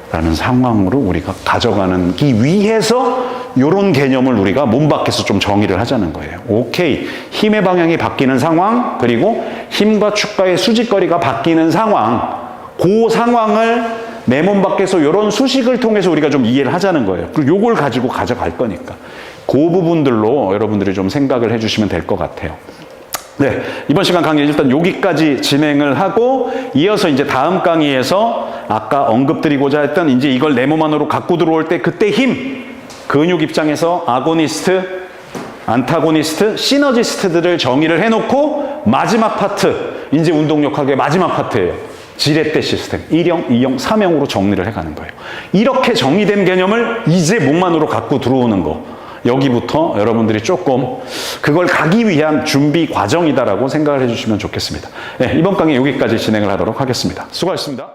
라는 상황으로 우리가 가져가기 위해서 이런 개념을 우리가 몸 밖에서 좀 정의를 하자는 거예요. 오케이. 힘의 방향이 바뀌는 상황, 그리고 힘과 축과의 수직거리가 바뀌는 상황, 그 상황을 내 몸 밖에서 이런 수식을 통해서 우리가 좀 이해를 하자는 거예요. 그리고 요걸 가지고 가져갈 거니까. 그 부분들로 여러분들이 좀 생각을 해주시면 될 것 같아요. 네, 이번 시간 강의 일단 여기까지 진행을 하고, 이어서 이제 다음 강의에서 아까 언급드리고자 했던 이제 이걸 내 몸 안으로 갖고 들어올 때 그때 힘, 근육 입장에서 아고니스트, 안타고니스트, 시너지스트들을 정의를 해놓고 마지막 파트, 이제 운동역학의 마지막 파트예요. 지렛대 시스템, 1형, 2형, 3형으로 정리를 해가는 거예요. 이렇게 정의된 개념을 이제 몸만으로 갖고 들어오는 거. 여기부터 여러분들이 조금 그걸 가기 위한 준비 과정이다라고 생각을 해주시면 좋겠습니다. 네, 이번 강의 여기까지 진행을 하도록 하겠습니다. 수고하셨습니다.